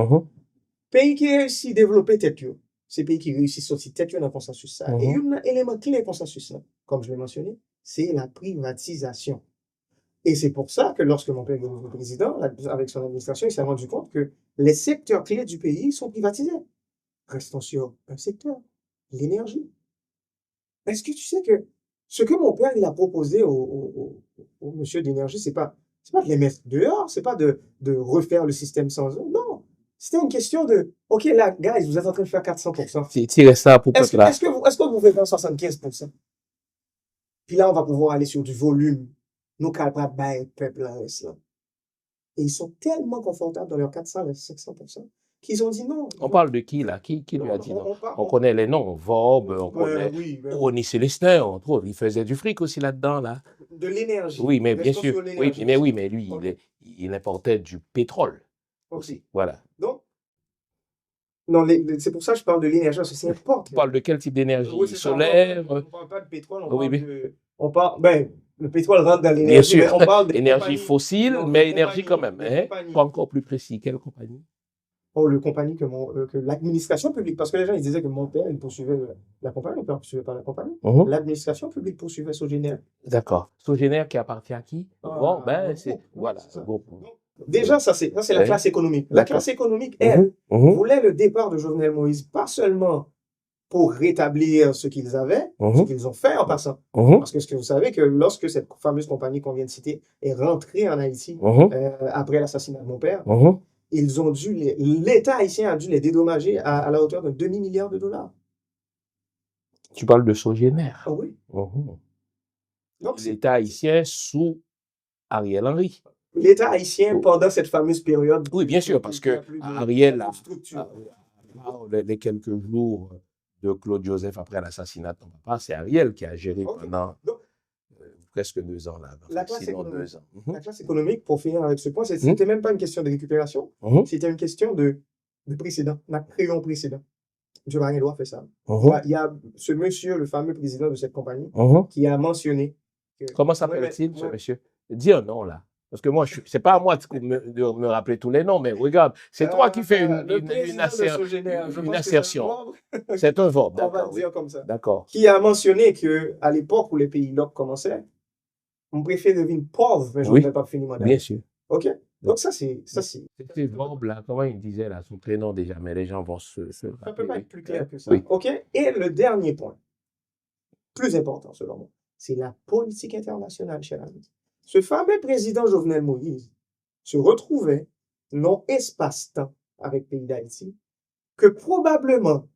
Pays qui réussissent à développer tête, ces pays qui réussissent à sortir tête dans le consensus. Ça. Et un élément clé du consensus, là, comme je l'ai mentionné, c'est la privatisation. Et c'est pour ça que lorsque mon père est devenu président, avec son administration, il s'est rendu compte que les secteurs clés du pays sont privatisés. Restons sur un secteur. l'énergie. Est-ce que tu sais que ce que mon père il a proposé au monsieur d'énergie, c'est pas de les mettre dehors, c'est pas de refaire le système sans eux. Non. C'était une question de, OK, là, guys, vous êtes en train de faire 400%. Tirer ça pour peuple là. Est-ce que vous pouvez faire 75%? Puis là, on va pouvoir aller sur du volume. Nous, capables de peuple là, reste là. Et ils sont tellement confortables dans leurs 400, 500% qu'ils ont dit non. On parle de qui là? Qui lui a dit non? On on- connaît les noms. Vob, on connaît oui, Ronnie Célestin, entre autres. Il faisait du fric aussi là-dedans, là. de l'énergie. Oui, mais bien Restons sûr. sur Oui, l'énergie mais aussi. oui, mais lui, Ok. il importait du pétrole Ok. aussi. Voilà. Donc, non, c'est pour ça que je parle de l'énergie, parce que c'est important. Tu parles de quel type d'énergie? Oui, c'est ça. Solaire? On parle pas de pétrole, on Oui, parle oui. ben, le pétrole rentre dans Bien l'énergie, mais sûr. on parle des Énergie compagnies. fossile, Non, mais des énergie quand compagnies, même. des Hein? compagnies. Pas encore plus précis. Quelle compagnie? Oh, le compagnie que l'administration publique, parce que les gens ils disaient que mon père, il poursuivait la compagnie, mon père ne poursuivait pas la compagnie. Mhm. L'administration publique poursuivait Sogénère. D'accord. Sogénère qui appartient à qui? Bon, ben, c'est. Groupe, Voilà. c'est ça. Groupe. Déjà, ça c'est la Ouais. classe économique. La D'accord. classe économique, elle, Mhm. voulait le départ de Jovenel Moïse, pas seulement pour rétablir ce qu'ils avaient, ce Mhm. qu'ils ont fait en passant. Mhm. Parce que ce que vous savez, que lorsque cette fameuse compagnie qu'on vient de citer est rentrée en Haïti Mhm. après l'assassinat de mon père, Mhm. ils ont dû l'État haïtien a dû les dédommager à la hauteur de demi-milliard de dollars. Tu parles de Sogénère. Ah oui. Mhm. Donc, L'État haïtien sous Ariel Henry. l'État haïtien, Oh. pendant cette fameuse période. Oui, bien sûr, parce que Ariel, les quelques jours de Claude Joseph après l'assassinat de ton papa, c'est Ariel qui a géré pendant presque 2 ans là. La classe Sinon économique. 2 ans. La classe économique, pour finir avec ce point, c'était même pas une question de récupération, c'était une question de précédent. On a créé un précédent. M. Marindois a fait ça. Il y a ce monsieur, le fameux président de cette compagnie, qui a mentionné. Comment s'appelle-t-il, ce monsieur? Dis un nom là. Parce que moi, c'est pas à moi de me rappeler tous les noms, mais regarde, c'est toi qui fais une assertion. C'est un verbe, On va d'accord. dire comme ça. D'accord. Qui a mentionné qu'à l'époque où les pays LOC commençaient, on préfère devenir pauvre, mais je ne vais pas finir mon bien sûr. OK? Donc, ça, c'est. C'était verbe là, comment il disait là, son prénom déjà, mais les gens vont se ça ne peut pas être plus clair que ça. Oui. OK? Et le dernier point, plus important selon moi, c'est la politique internationale, cher ami. Ce fameux président Jovenel Moïse se retrouvait non espace-temps avec le pays d'Haïti que probablement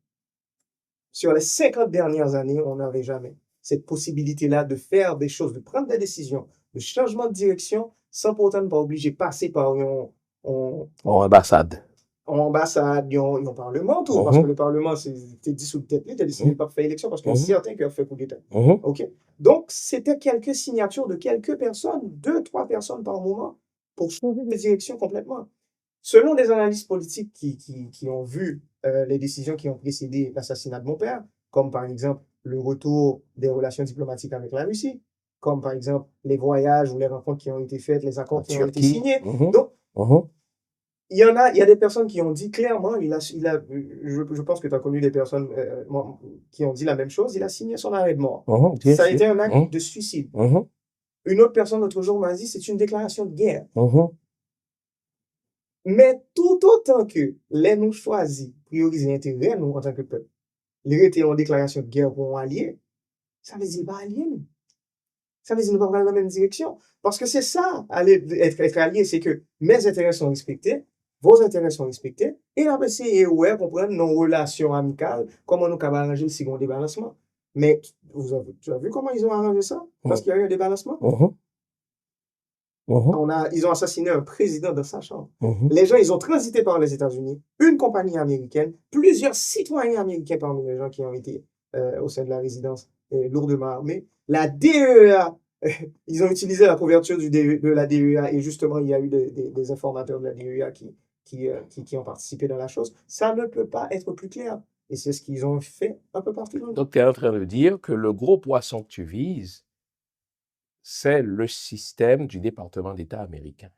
sur les 50 dernières années, on n'avait jamais cette possibilité-là de faire des choses, de prendre des décisions, de changement de direction sans pourtant ne pas obliger de passer par une ambassade. En ambassade, ils ont parlement, tout, parce que le parlement, c'était dissous de tête, tu as décidé de ne pas faire élection parce qu'il y a certains qui ont fait coup d'État. OK? Donc, c'était quelques signatures de quelques personnes, 2, 3 personnes par moment, pour changer de direction complètement. Selon des analystes politiques qui ont vu les décisions qui ont précédé l'assassinat de mon père, comme par exemple le retour des relations diplomatiques avec la Russie, comme par exemple les voyages ou les rencontres qui ont été faites, les accords qui ont été signés. Donc, il y a des personnes qui ont dit clairement, je pense que tu as connu des personnes qui ont dit la même chose, il a signé son arrêt de mort. Ça a été un acte de suicide. Une autre personne l'autre jour m'a dit, c'est une déclaration de guerre. Mais tout autant que les nous choisis, prioriser l'intérêt, nous, en tant que peuple, les était en déclaration de guerre pour un allié, ça veut dire pas allié, nous. Ça veut dire nous pas aller dans la même direction. Parce que c'est ça, être allié, c'est que mes intérêts sont respectés, vos intérêts sont respectés, et on va essayer, ouais, comprendre nos relations amicales, comment nous avons arrangé le second débalancement. Mais tu as vu comment ils ont arrangé ça? Parce qu'il y a eu un débalancement? Ils ont assassiné un président dans sa chambre. Les gens, ils ont transité par les États-Unis, une compagnie américaine, plusieurs citoyens américains parmi les gens qui ont été au sein de la résidence lourdement armés. La DEA, ils ont utilisé la couverture de la DEA et justement, il y a eu des informateurs de la DEA qui ont participé dans la chose. Ça ne peut pas être plus clair. Et c'est ce qu'ils ont fait un peu partout dans le monde. Donc, tu es en train de dire que le gros poisson que tu vises, c'est le système du département d'État américain.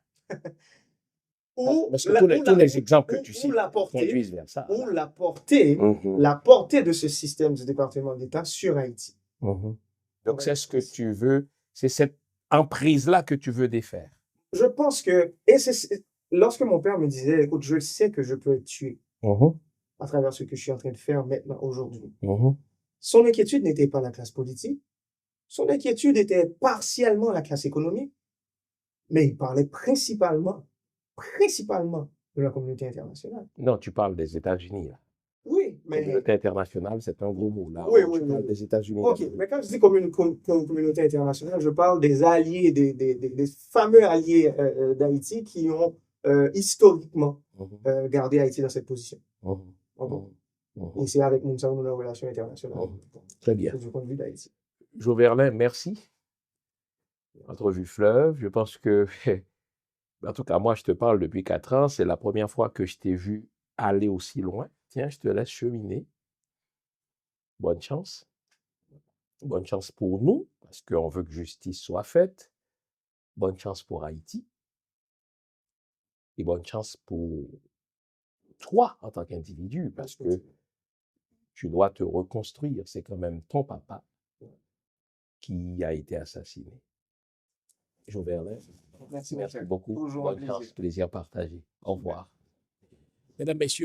Parce que tous les exemples que tu cites conduisent vers ça. Ou la portée de ce système du département d'État sur Haïti. Donc, c'est ce que tu veux, c'est cette emprise-là que tu veux défaire. Je pense que, lorsque mon père me disait, écoute, je sais que je peux être tué, à travers ce que je suis en train de faire maintenant, aujourd'hui. Mhm. Son inquiétude n'était pas la classe politique, son inquiétude était partiellement la classe économique, mais il parlait principalement de la communauté internationale. Non, tu parles des États-Unis, là. Oui, mais Communauté internationale, c'est un gros mot, là. oui, Tu oui, parles oui. des États-Unis OK, d'Amérique. mais quand je dis communauté internationale, je parle des alliés, des fameux alliés d'Haïti qui ont historiquement Mhm. gardé Haïti dans cette position. Mhm. Bon. Mhm. Et c'est avec nous avons nos relations internationales, Mhm. Très bien. du point de vue d'Haïti. Joverlin, merci. Entrevue fleuve. Je pense que, en tout cas, moi, je te parle depuis 4 ans. C'est la première fois que je t'ai vu aller aussi loin. Tiens, je te laisse cheminer. Bonne chance. Bonne chance pour nous, parce qu'on veut que justice soit faite. Bonne chance pour Haïti. Et bonne chance pour toi en tant qu'individu, parce que tu dois te reconstruire. C'est quand même ton papa qui a été assassiné. Joverlin, Merci, merci Michel. beaucoup. Toujours un Bonne chance, plaisir. plaisir partagé. Au revoir. Mesdames, Messieurs.